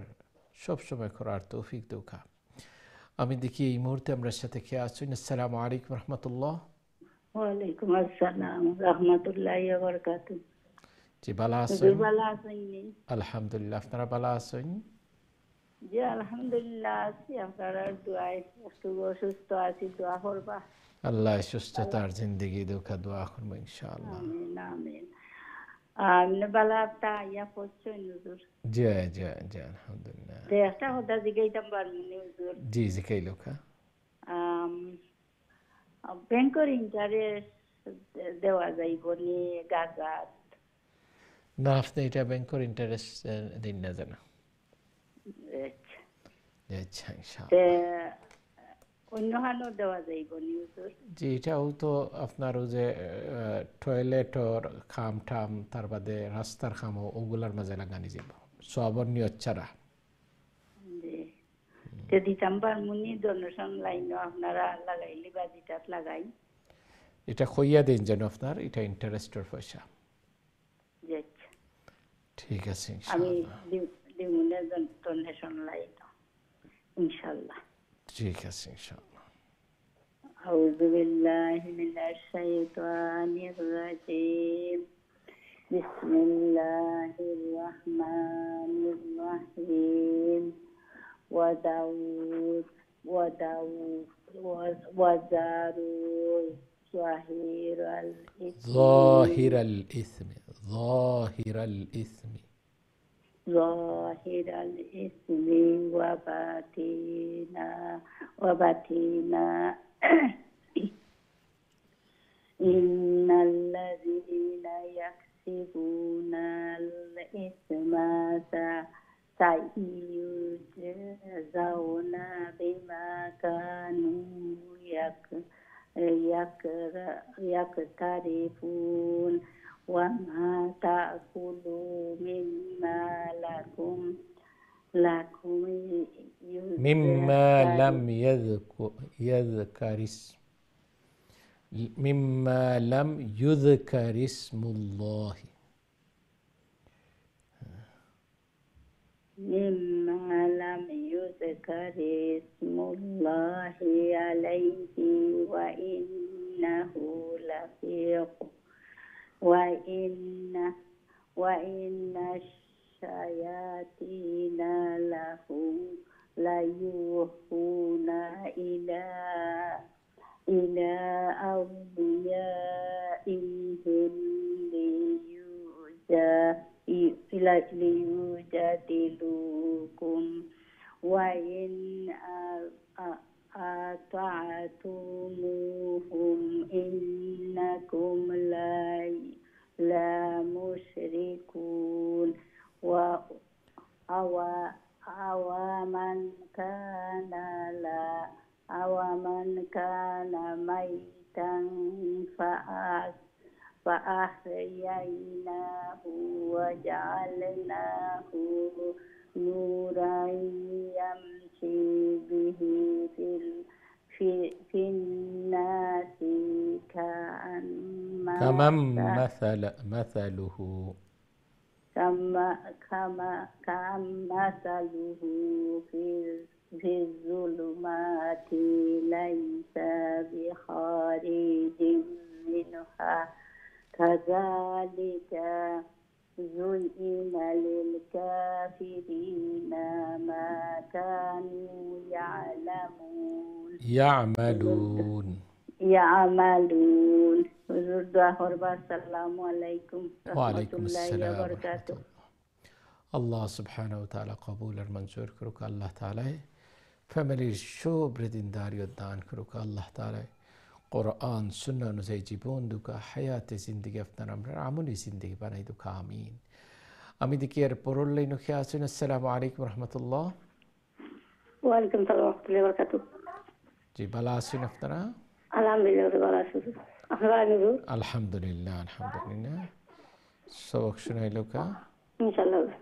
সবসময় করার তৌফিক দৌকা। আমি দেখি এই মুহূর্তে আমরা সাথে কে আছেন। আসসালামু আলাইকুম রহমতুল্লাহ। ওয়ালাইকুম আসসালাম রাহমাতুল্লাহি ওয়া বারাকাতুহু। জি ভালো আছেন? ভালো আছেন? আলহামদুলিল্লাহ। আপনারা ভালো আছেন? জি আলহামদুলিল্লাহ আছি, আপনার দোয়ায় একটু অসুস্থ আছি, দোয়া করবা। আল্লাহ সুস্থতার জিন্দেগি দৌকা দোয়া করবো ইনশাআল্লাহ। আমিন আমিন। আমনে বালা তা ইয়া পড়ছেন হুজুর? জি জি জি আলহামদুলিল্লাহ। একটা কথা জিজ্ঞাসা পারবেন হুজুর? জি জি কই লোকা ব্যাংকের ইন্টারেস্ট দেওয়া যাইবনি গাগাত না আপনি এটা ব্যাংকের ইন্টারেস্ট দিন না জানা আচ্ছা ইনশাআল্লাহ অন্য হানো দেওয়া যাইবনি হুজুর জি এটাও তো আপনার ওই যে টয়লেটর খাম ঠাম তার বাদে রাস্তার খামও ওগুলার মাঝে লাগানি যাব সবর নিয়ত ছাড়া তে ডিসেম্বর মুনি ডোনেশন লাইন আপনারা লাগাইলি বাজিটাত লাগাই এটা কইয়া দিন যেন আপনার এটা ইন্টারেস্টের পয়সা ঠিক আছে আমি দিমুনে ডোনেশন লাইন ইনশাআল্লাহ ঠিক আছে ইনশাআল্লাহ أعوذ بالله من الشيطان الرجيم بسم الله الرحمن الرحيم وداود وزاروا ظاهر الإثم وباتينا إن الذين يكسبون الإثم سيجزون بما كانوا يقترفون وما تأكلوا مما مما لم يذكر اسم الله مما لم يذكر اسم الله عليه وإنه لفسق وإن الشياطين لهم ليوحون إلى أوليائهم ليجادلوكم وإن أطعتموهم إنكم لا مشركون أومن كان ميتا فأحييناه وجعلناه نورا يمشي به في الناس كمن مثله في الظلمات ليس بخارج منها كذلك زين للكافرين ما كانوا يعملون السلام عليكم وعليكم السلام ورحمة الله الله سبحانه وتعالى قبول المنظور كروك الله تعالى فملي شو بردين داري ودان كروك الله تعالى قرآن سنة نزي جيبون دوكا حياة زندگي افتن امر عملي زندگي بناي دوكا آمين أمي دكير برول لي نخياسين السلام عليكم ورحمة الله وعليكم السلام ورحمة الله وبركاته جي بلاسين افتنا الحمد لله بلاسين الحمد لله سوق شنو لوكا إن شاء الله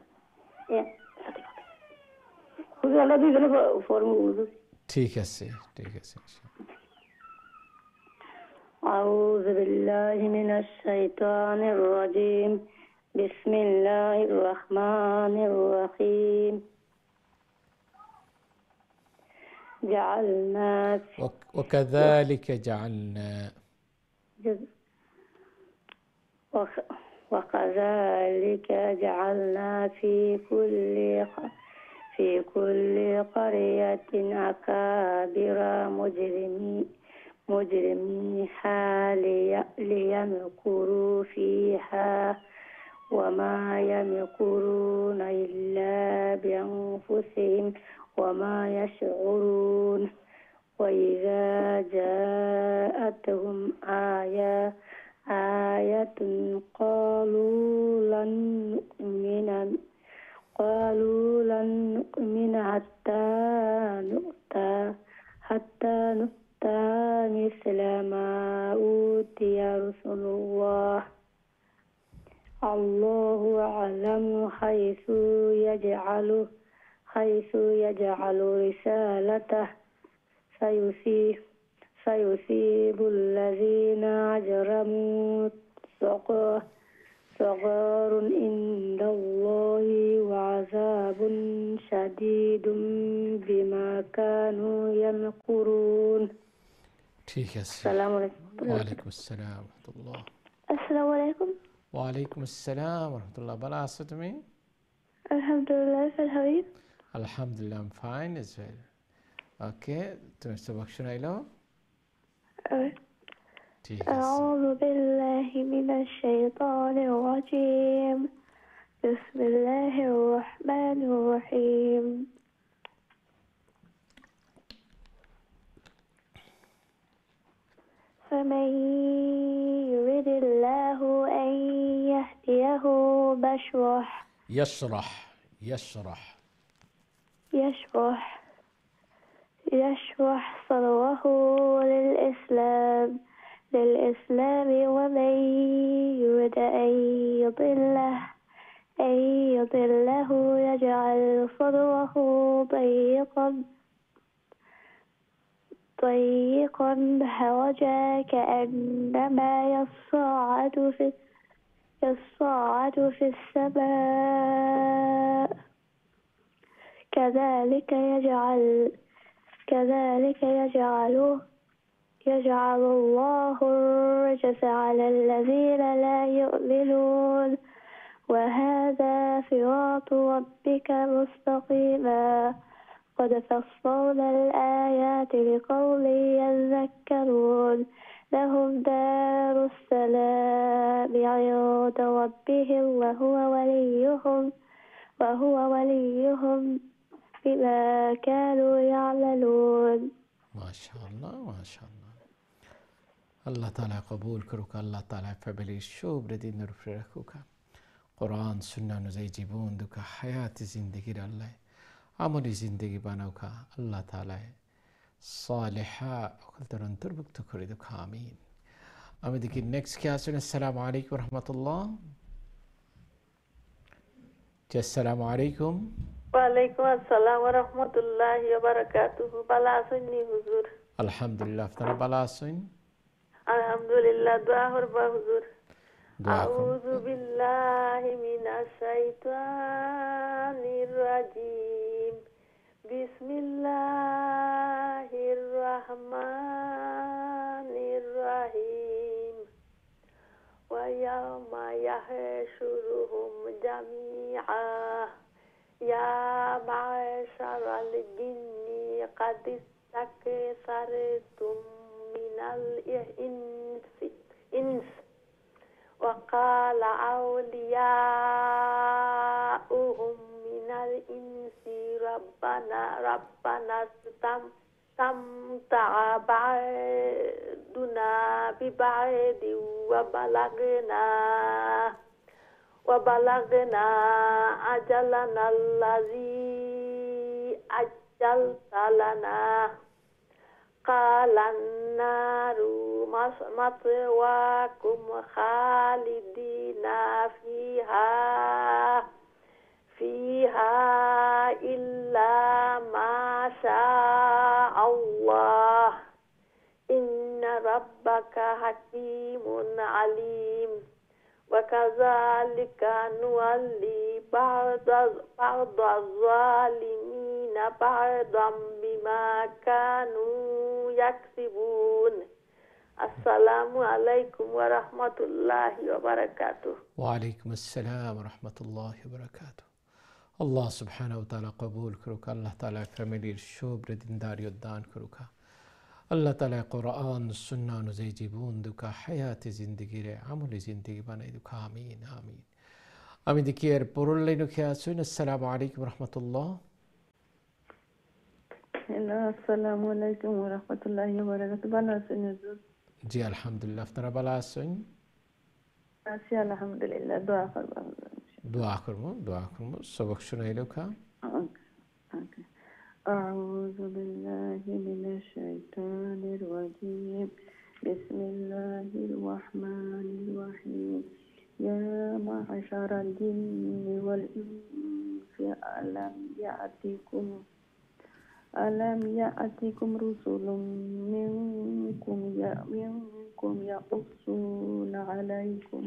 خذ الله بيجنا فورم ठीक है أعوذ بالله من الشيطان الرجيم بسم الله الرحمن الرحيم وكذلك جعلنا وكذلك جعلنا في كل قرية أكابر مجرميها ليمكروا فيها وما يمكرون إلا بأنفسهم وما يشعرون وإذا جاءتهم قالوا لن نؤمن حتى نؤتى مثل ما أوتي رسل الله أعلم حيث يجعل رسالته سيصيب الذين أجرموا صغار عند الله وعذاب شديد بما كانوا يمكرون. السلام عليكم. وعليكم السلام ورحمة الله. السلام عليكم. وعليكم السلام ورحمة الله. Bala aso tumi? Alhamdulillah, how are you? Alhamdulillah, I'm fine as well. Okay, তুমি সবক শুনাইলো? ঠিক আছে। أعوذ بالله من الشيطان الرجيم. بسم الله الرحمن الرحيم. فمن يرد الله أن يهديه يشرح صدره للإسلام ومن يرد أن يضله يجعل صدره ضيقا حرجا كأنما يصعد في السماء كذلك يجعل الله الرجس على الذين لا يؤمنون وهذا صراط ربك مستقيما قد فصلنا الآيات لقوم يذكرون لهم دار السلام عند ربهم وهو وليهم بما كانوا يعملون. ما شاء الله ما شاء الله. الله تعالى قبول كروك الله تعالى فبلي الشوب ردين نرفركوك قرآن سنة نزي جيبون دوك حياة زندگی الله عمل زندگی بانوك الله تعالى صالحة وقلت رنتر بكتكري دوك آمين. أمي ديكي next كاسون السلام عليكم ورحمة الله. السلام عليكم. وعليكم السلام ورحمة الله وبركاته. بلا سني حضور. الحمد لله فترة بلا سن. الحمد لله دعاء حضور. أعوذ بالله من الشيطان الرجيم. بسم الله الرحمن الرحيم. ويوم يحشرهم جميعا يا معشر الجن قد استكثرتم من الإنس وقال أولياؤهم من الإنس ربنا استمتع بعضنا ببعض وبلغنا أجلنا الذي أجلت لنا قال النار مثواكم خالدين فيها إلا ما شاء الله إن ربك حكيم عليم وكذلك نولي بعض الظالمين بعضا بما كانوا يكسبون. السلام عليكم ورحمة الله وبركاته. وعليكم السلام ورحمة الله وبركاته. الله سبحانه وتعالى قبول كروك الله تعالى فاميلي الشوب ردين دار يدان كروكا الله تعالى قرآن السنة نزي جيبون دوكا حياة زندگی ره عمل زندگی باني دوكا آمين آمين آمين دكير برول لينو كياسون. السلام عليكم ورحمة الله. السلام عليكم ورحمة الله وبركاته. بلا سن جي الحمد لله فترة بلا سن. আছি আলহামদুলিল্লাহ, দোয়া করবো। দোয়া করবো। সবক শুনাইলো খা। أعوذ بالله من الشيطان الرجيم بسم الله الرحمن الرحيم يا معشر الجن والإنس ألم يأتكم رسل منكم يقصون عليكم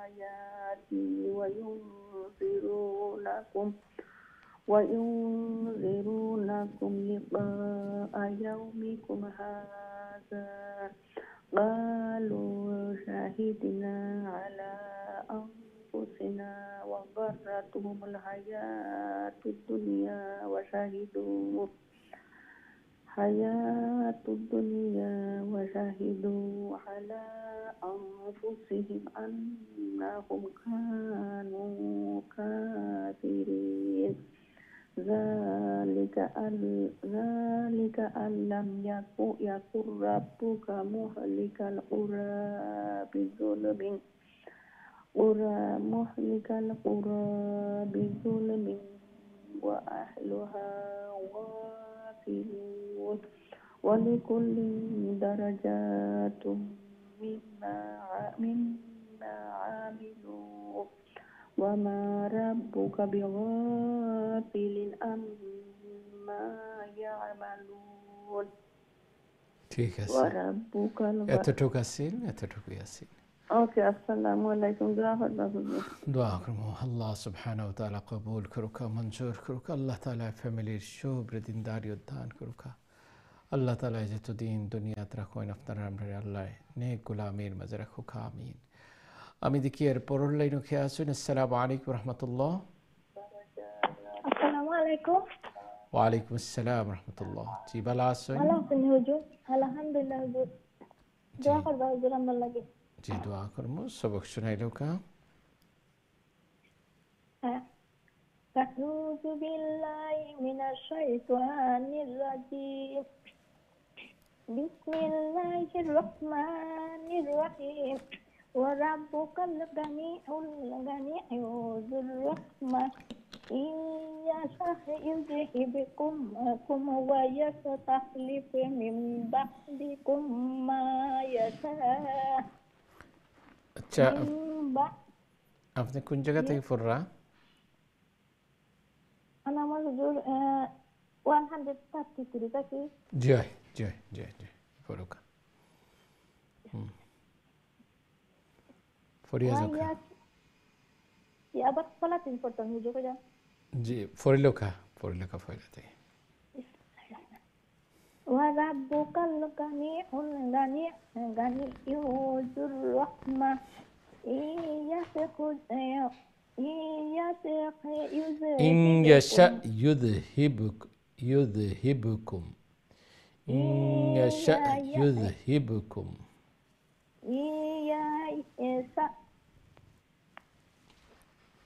آياتي وينذرونكم لقاء يومكم هذا قالوا شهدنا على أنفسنا وغرتهم الحياة الدنيا وشهدوا على أنفسهم أنهم كانوا كافرين ذلك أن لم يكن ربك مهلك القرى بظلم وأهلها غافلون ولكل درجات مما عملوا وما ربك بغافل عما يعملون ঠিক আছে, وربك এতটুকু আসিল। ওকে, আসসালামু আলাইকুম। দোয়া করবো আল্লাহ সুবহানাহু ওয়া তাআলা কবুল করুক, মঞ্জুর করুক। আল্লাহ তাআলা ফ্যামিলির শুভ দিনদারি উদ্ধান করুক। আল্লাহ তাআলা যতদিন দুনিয়াত রাখেন আপনারা আমরা আল্লাহ নেক গোলামের মাঝে রাখুক, আমিন। আমি দেখি এর পরের লাইনে খেয়ে আসুন। আসসালামু আলাইকুম রহমতুল্লাহ। আসসালামু আলাইকুম। ওয়ালাইকুম আসসালাম রহমতুল্লাহ। জি ভালো আছেন? ভালো আছেন হুজুর? আলহামদুলিল্লাহ হুজুর। দোয়া করবা হুজুর আমার লাগি। জি দোয়া করবো। সবক শুনাইলো কা? হ্যাঁ। আউযু বিল্লাহি মিনাশ শাইতানির রাজিম। বিসমিল্লাহির রহমানির রহিম। ওয়া রাব্বুকাল গানিউল যুর রাহমাহ। ইয়াশা ইউযহিবকুম ওয়া ইয়াস্তাখলিফ মিন বা'দিকুম মা ইয়াশা। আচ্ছা, আপনি কোন জায়গা থেকে পড়রা? আমার হুজুর 133 থেকে। জয় পড়ুকা। ফরিয়াজকা আবার ফলাতিন পড়তাম হুজুর কইরা। জি ফরিলোকা ফরিলাতে। ওয়া রাব্বুকাল গানিউল যুর রাহমাহ। إن يشأ يذهبكم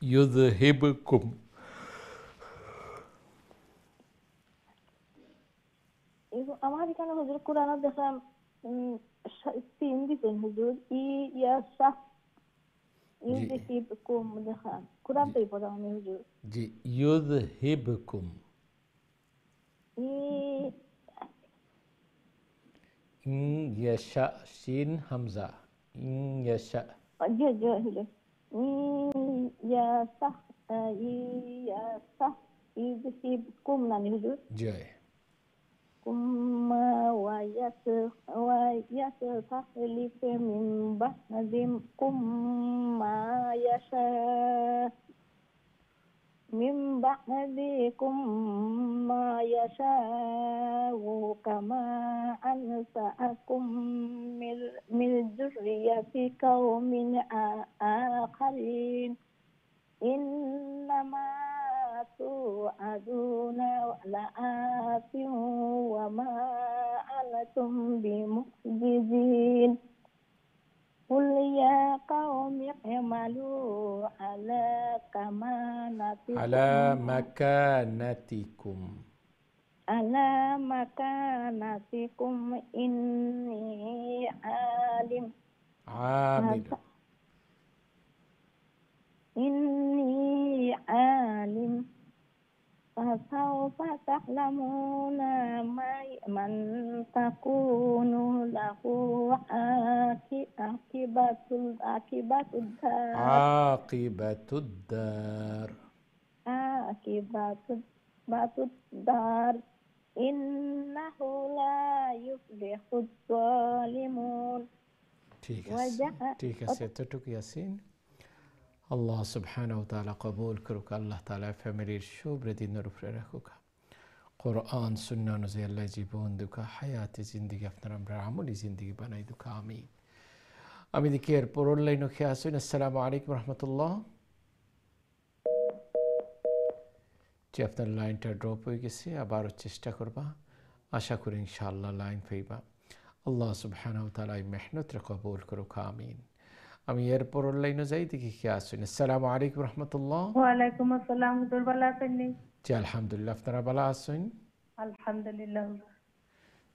يذهبكم আমার এখানে হুজুর কোরআনে দেখলাম 3 দিবেন হুজুর। ইয়াশা ইউযহিবকুম দেখলাম কোরআনটাই পড়া আমি হুজুর। জি ইউযহিবকুম ইন ইয়াশা শিন হামজা ইয়াশা। জি হুজুর। ইয়াশা ইউযহিবকুম নানি হুজুর। জয় ওয়া ইয়াস্তাখলিফ মিন বা'দিকুম মা ইয়াশা। من بعدكم ما يشاء كما أنشأكم من ذرية قوم آخرين إنما توعدون لآت وما أنتم بمعجزين قل يا قوم اعملوا على مكانتكم إني عامل إني عالم فسوف تعلمون من تكون له عاقبة الدار عاقبة الدار عاقبة الدار إنه لا يفلح الظالمون ঠিক আছে এতটুকু ইয়াসিন আল্লাহ সুবহানাহু ওয়া তাআলা কবুল করুক আল্লাহ তাআলা ফ্যামিলির শুভ্রদিনের উপরে রাখুক কোরআন সুন্নাহ অনুযায়ী আল্লাহ জীবন দুকা হায়াতে জিন্দেগি আপনার আমরা আমলি জিন্দেগি বানাই দুকা আমিন আমি দেখি এর পরের লাইনে খেয়ে আসুন আসসালামু আলাইকুম রহমতুল্লাহ যে আপনার লাইনটা ড্রপ হয়ে গেছে আবারও চেষ্টা করবা আশা করি ইনশাআল্লাহ লাইন পাইবা আল্লাহ সুবহানাহু ওয়া তাআলা এই মেহনতরে কবুল করুক আমিন আমি এর পরের লাইনে যাই দেখি খেয়ে আসুন আসসালামু আলাইকুম রহমতুল্লাহ ওয়ালাইকুম আসসালাম হুজুর ভালো আছেন নি জি আলহামদুলিল্লাহ আপনারা ভালো আছেন আলহামদুলিল্লাহ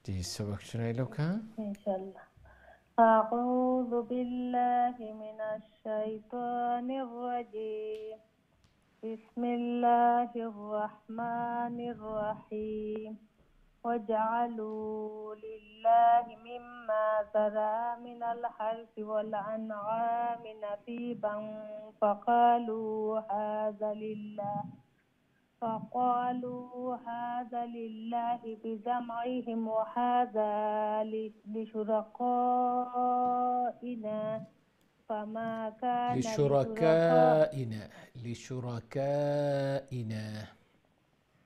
জি সবক শোনাইলো কা ইনশাআল্লাহ আউযু বিল্লাহি মিনাশ শাইতানির রাজীম বিসমিল্লাহির রহমানির রহিম وَاجْعَلُوا لِلَّهِ مِمَّا ذَرَأَ مِنَ الْحَرْثِ وَالْأَنْعَامِ نَصِيبًا فقالوا هذا لله بزعمهم وهذا لشركائنا فما كان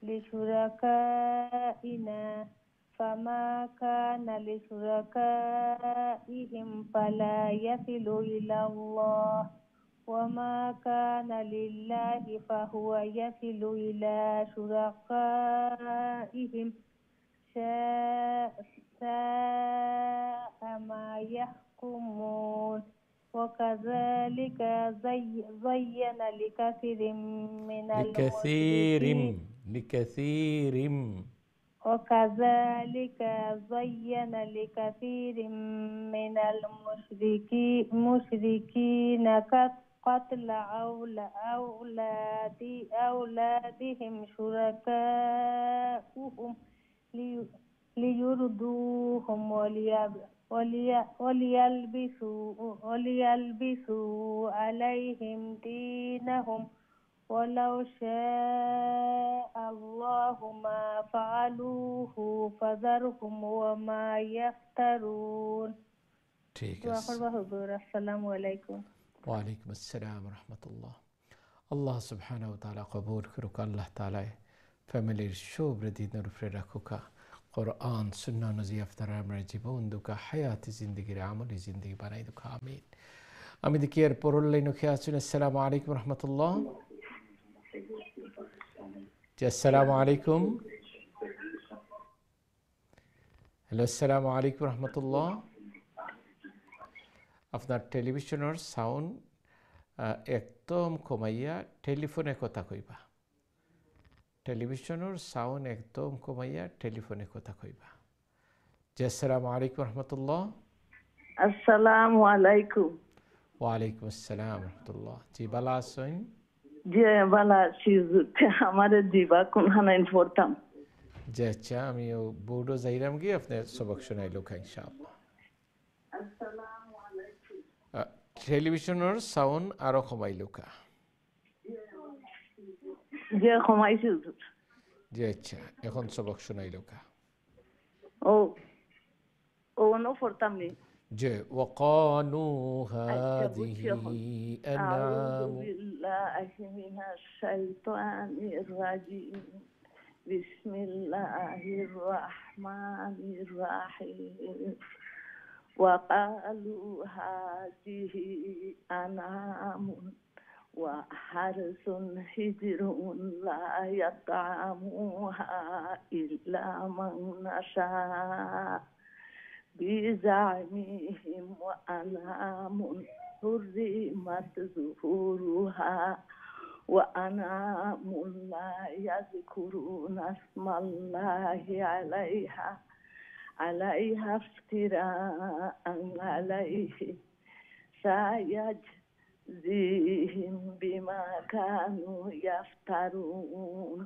لشركائنا فما كان لشركائهم فلا يصل إلى الله وما كان لله فهو يصل إلى شركائهم ساء ما يحكمون وكذلك زين لكثير من المشركين قتل أولادهم شركاؤهم ليردوهم وليلبسوا عليهم دينهم ولو شاء الله ما فعلوه فذرهم وما يفترون ঠিক আছে আসসালামু আলাইকুম ওয়ালাইকুম আসসালাম রহমতুল্লাহ আল্লাহ সুবহানাহু ওয়া তাআলা কবুল করুক আল্লাহ তাআলা ফ্যামিলির শুভ্রদিনের উপরে রাখুক কোরআন সুন্নাহ অনুযায়ী আপনারা আমরা জীবন দুকা হায়াতে জিন্দেগির আমলি জিন্দেগি বানাই দুকা আমিন আমি দেখি এর পরের লাইনে খেয়ে আসুন আসসালামু আলাইকুম রহমতুল্লাহ জি আসসালামু আলাইকুম হ্যালো আসসালামু আলাইকুম রহমতুল্লাহ আপনার টেলিভিশনের সাউন্ড একদম কমাইয়া টেলিফোনে কথা কইবা টেলিভিশনের সাউন্ড একদম কমাইয়া টেলিফোনে কথা কইবা জি আসসালামু আলাইকুম রহমতুল্লাহ আসসালামু আলাইকুম ওয়ালাইকুম আসসালাম রহমতুল্লাহ জি ভালো আছেন জি ভালো আছি আমার জিবা কোন হানাইন পড়তাম জি আচ্ছা আমি বোর্ডও যাইরাম গিয়ে আপনার সবক শোনাইলো ইনশাআল্লাহ আসসালামু আলাইকুম টেলিভিশনের সাউন্ড আরো কমাইলো কা যে কমাইছি জি আচ্ছা এখন সবক শোনাইলো কা ও নো পড়তাম নি যে وقالوا هذه أعوذ بالله من الشيطان الرجيم بسم الله الرحمن الرحيم وقالوا هذه أنعام وحرث حجر لا يطعمها إلا من نشاء بزعمهم وأنعام حرمت ظهورها وأنعام لا يذكرون اسم الله عليها افتراء عليه سيجزيهم بما كانوا يفترون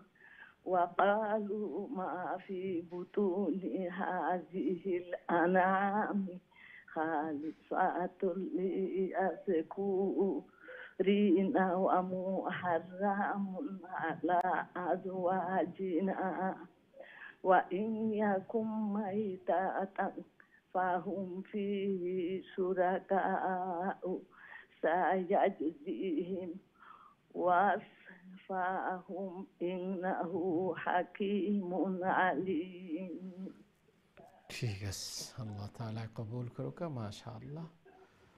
وقالوا ما في بطون هذه الأنعام خالصات للذكورين ومحرم على أزواجنا وإن يكن ميتة فهم فيه شركاء سيجزيهم وصفهم إنه حكيم عليم. ঠিক আছে, আল্লাহ তাআলা কবুল করুক। মাশাআল্লাহ,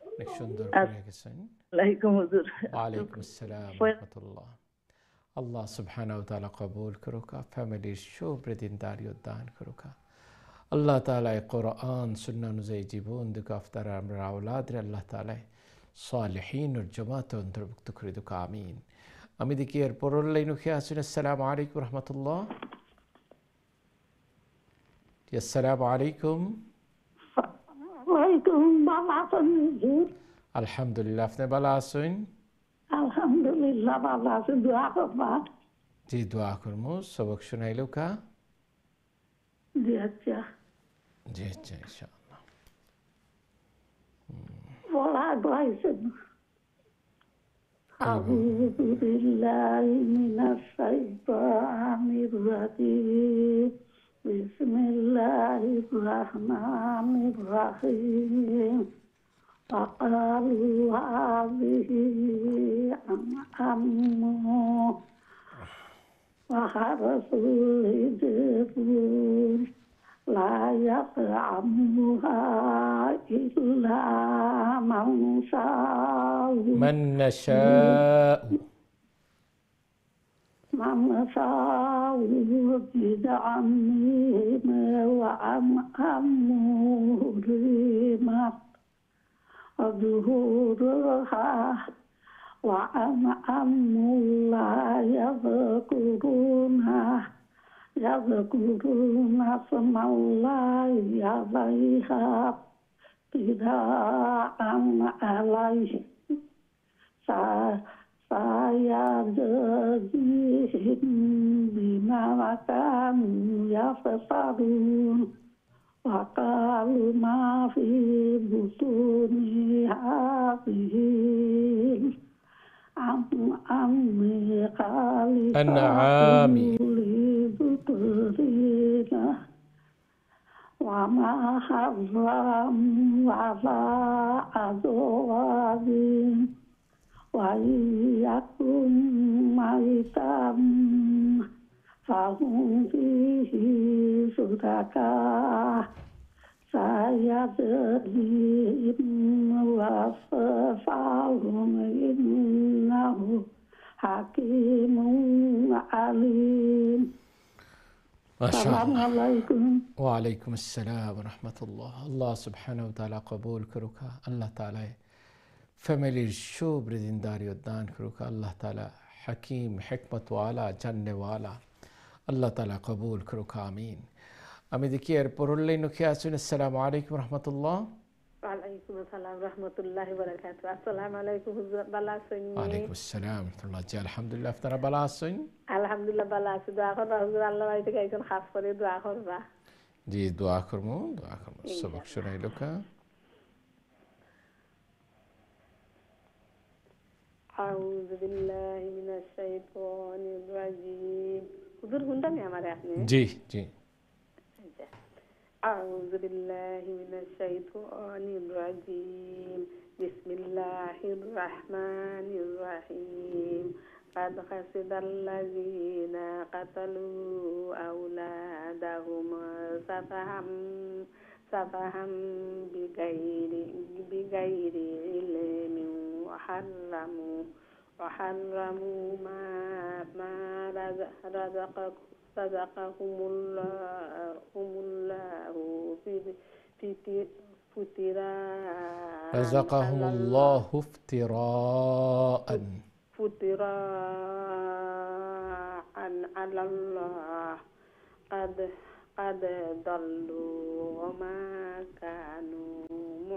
অনেক সুন্দর করে গেছেন। আলাইকুম হুজুর। ওয়ালাইকুম আসসালাম ওয়া রাহমাতুল্লাহ। আল্লাহ সুবহানাহু ওয়া তাআলা কবুল করুক, ফ্যামিলির সুবৃদ্দিনদারি দান করুক। আল্লাহ তাআলা কোরআন সুন্নাহ অনুযায়ী জীবন দিক আফতার আমরা আওলাদের আল্লাহ তাআলা সালেহীন ও জামাতে অন্তর্ভুক্ত করে দিক, আমিন। আমি দেখি এর পরের লাইন উঠে আসুন। আসসালামু আলাইকুম রহমতুল্লাহ। আসসালামু আলাইকুম। আলহামদুলিল্লাহ, আপনি ভালো আছেন? আলহামদুলিল্লাহ ভালো আছি, দোয়া করবা। জি, দোয়া করবো। সবক শোনাইলো কা? জি আচ্ছা, জি আচ্ছা, ইনশাআল্লাহ। বলা দোয়াইছেন। আউযু বিল্লাহি মিনাশ শাইতানির রাজিম। বিসমিল্লাহির রাহমানির রাহিম। وقالوا هذه أنعام وحرث هجر لا يطعمها إلا من نشاء بدعمهم وأمرهم ظهورها وأنعام لا يذكرون اسم الله عليها ابتداء عليه سيجزيهم بما كانوا يفترون وقالوا ما في بطون هذه الأنعام للذكورين وما حرموا على أزواجهم وإن يكن ميتا فهم فيه شركاء سيجزيهم وصفهم إنه حكيم عليم. السلام عليكم। ওয়ালাইকুম আসসালাম রহমতুল্লাহ। আল্লাহ সুবহানাহু ওয়া তাআলা কবুল করুক। আল্লাহ তাআলা ফ্যামিলির সুবৃদ্দিনদারি দান করুক। আল্লাহ তাআলা হাকিম হিকমত ওয়ালা জান্নেওয়ালা আল্লাহ তাআলা কবুল করুক, আমিন। আমি দেখি এর পরের লাইন উঠে আসুন। আসসালামু আলাইকুম রহমতুল্লাহ। ওয়ালাইকুম আসসালাম রাহমাতুল্লাহি ওয়া বারাকাতুহু। আসসালামু আলাইকুম হুজুর, ভালো আছেন? ওয়ালাইকুম আসসালাম রাহমাতুল্লাহ। জি আলহামদুলিল্লাহ, আপনারা ভালো আছেন? আলহামদুলিল্লাহ ভালো আছি। দোয়া করবা হুজুর, আল্লাহ বাড়ি থেকে একজন খাস করে দোয়া করবা। জি, দোয়া করবো, দোয়া করবো। সবক শোনাইলো কা? আউযু বিল্লাহি মিনাশ শাইতানির রাজিম। হুজুর শুনতেন আমারে আপনি? জি জি। আউযু বিল্লাহি মিনাশ শাইতানির রাজিম। বিসমিল্লাহির রাহমানির রাহিম। قد خسر الذين قتلوا أولادهم سفها بغير علم وحرموا ما رزقهم الله رزقهم الله افتراء على الله قد ضلوا وما كانوا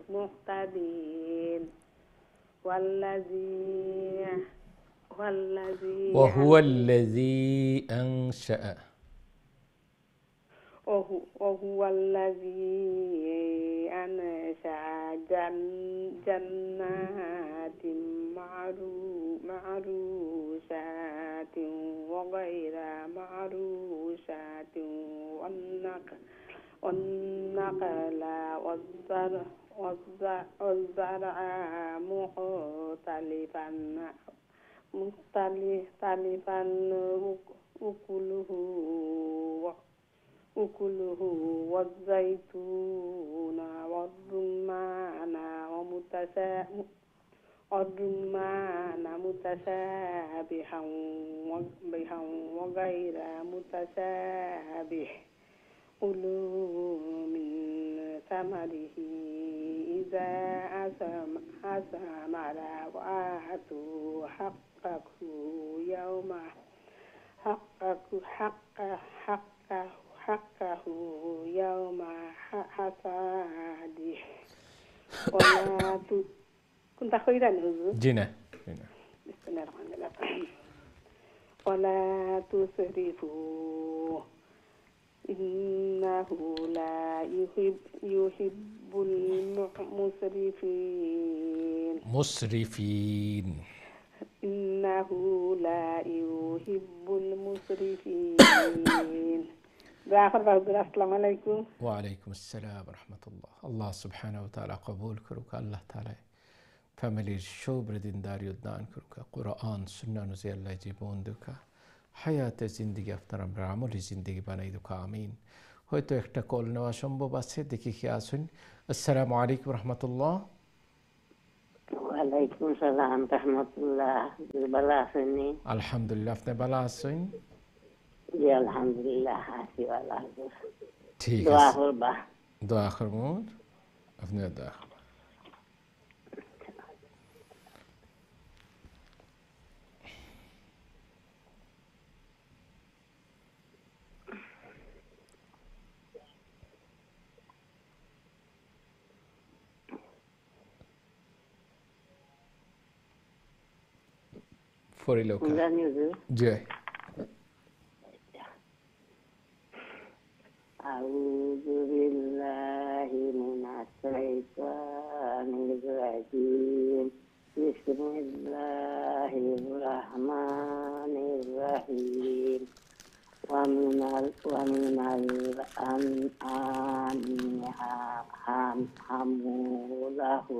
مهتدين والذي وهو الذي أنشأ وهو الذي أنشأ جنات معروشات وغير معروشات والنقل والزرع مختلفا أكله والزيتون والرمان متشابها وغير متشابه كلوا من ثمره إذا أثمر وآتوا حقه يوم حصاده ولا كنت خيرا جنة بسم الله الرحمن الرحيم ولا تسرفوا إنه لا يحب المسرفين إنه لا يحب المسرفين. السلام عليكم. وعليكم السلام ورحمة الله. الله سبحانه وتعالى قبول كروك الله تعالى فاميلي شوبر ديندار يدان كروك قرآن سنة نزي الله يجيبون دوكا حياة زندگی افترام برعمل زندگی بنای دوكا آمين. হয়তো একটা কল নেওয়া সম্ভব আছে, দেখি কি আসুন। আসসালামু আলাইকুম রহমতুল্লাহ। ওয়ালাইকুম আসসালাম রহমতুল্লাহ। ভালো আছেন? আলহামদুলিল্লাহ, আপনি ভালো আছেন? জি আলহামদুলিল্লাহ আছি ভালো আছি। ঠিক আছে, দোয়া করবা। দোয়া করব, আপনি দোয়া করবেন। Foriloka. Jai. A'udzu billahi minasy syaithanir rajim. Bismillahirrahmanirrahim. Wa minal an'ami hamulahu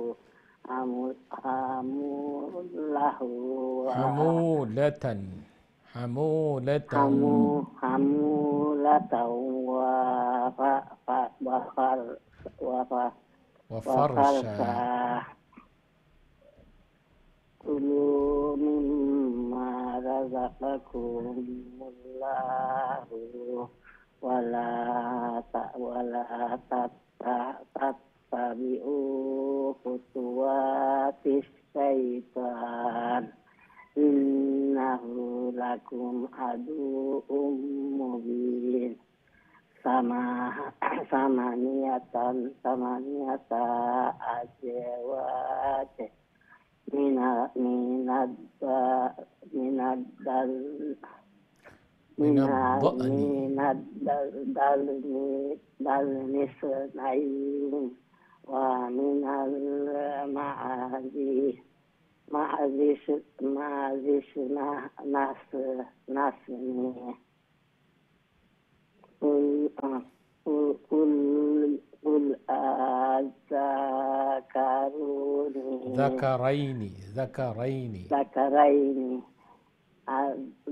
حمولة وفرشا كلوا مما رزقكم الله ولا تتبعوا خطوات الشيطان إنه لكم عدو مبين. ثمانية أزواج من الضأن اثنين ومن المعز نسمه قل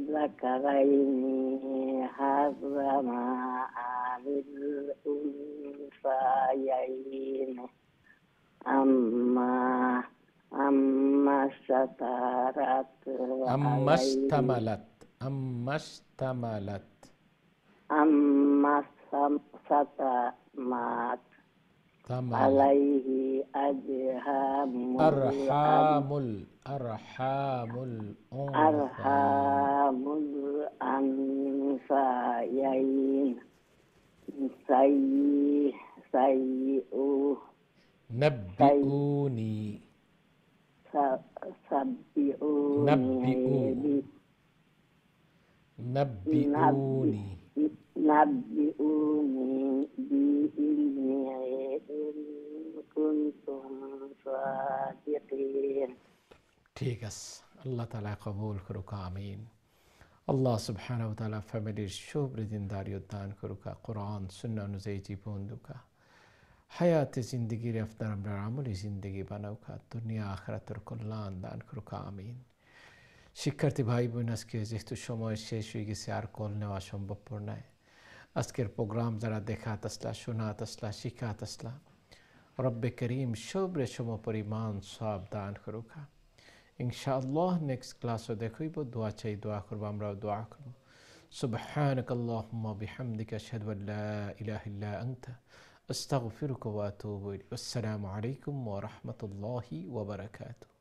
ذكرين حرم عن الأنثيين أما اشتملت عليه أرحام الأنثيين سيئ নাব্বিউনি নাব্বিউনি নাব্বিউনি নাব্বিউনি বিইলমি ইন কুনতুম সাদিকিন। ঠিক আছে, আল্লাহ তাআলা কবুল করুক, আমিন। আল্লাহ সুবহানাহু ওয়া তাআলা ফ্যামিলির শুভ জিন্দারিয়ত দান করুক, কোরআন সুন্নাহ অনুযায়ী জীবন দুকা, হায়াতে জিন্দগির আপনার আমরা আমলি জিন্দগি বানাউকা, দুনিয়া আখিরাতের কল্যাণ দান করুক, আমিন। শিক্ষার্থী ভাই বোন, আজকে যেহেতু সময় শেষ হয়ে গেছে, আর কল নেওয়া সম্ভবপর নয়। আজকের প্রোগ্রাম যারা দেখাত আসলা, শোনাত আসলা, শিখাত আসলা, রব্বে করিম সবরে সম পরিমাণ সব দান করুকা। ইনশাআল্লাহ নেক্সট ক্লাসও দেখইব, দোয়া চাই, দোয়া করবো, আমরাও দোয়া করবো। সুবহানাক আল্লাহুম্মা বিহামদিকা আশহাদু আল লা ইলাহা ইল্লা আনতা আস্তাগফিরুকা ওয়া আতুবু ইলাইক। আসসালামু আলাইকুম ওয়া রাহমাতুল্লাহি ওয়া বারাকাতুহু।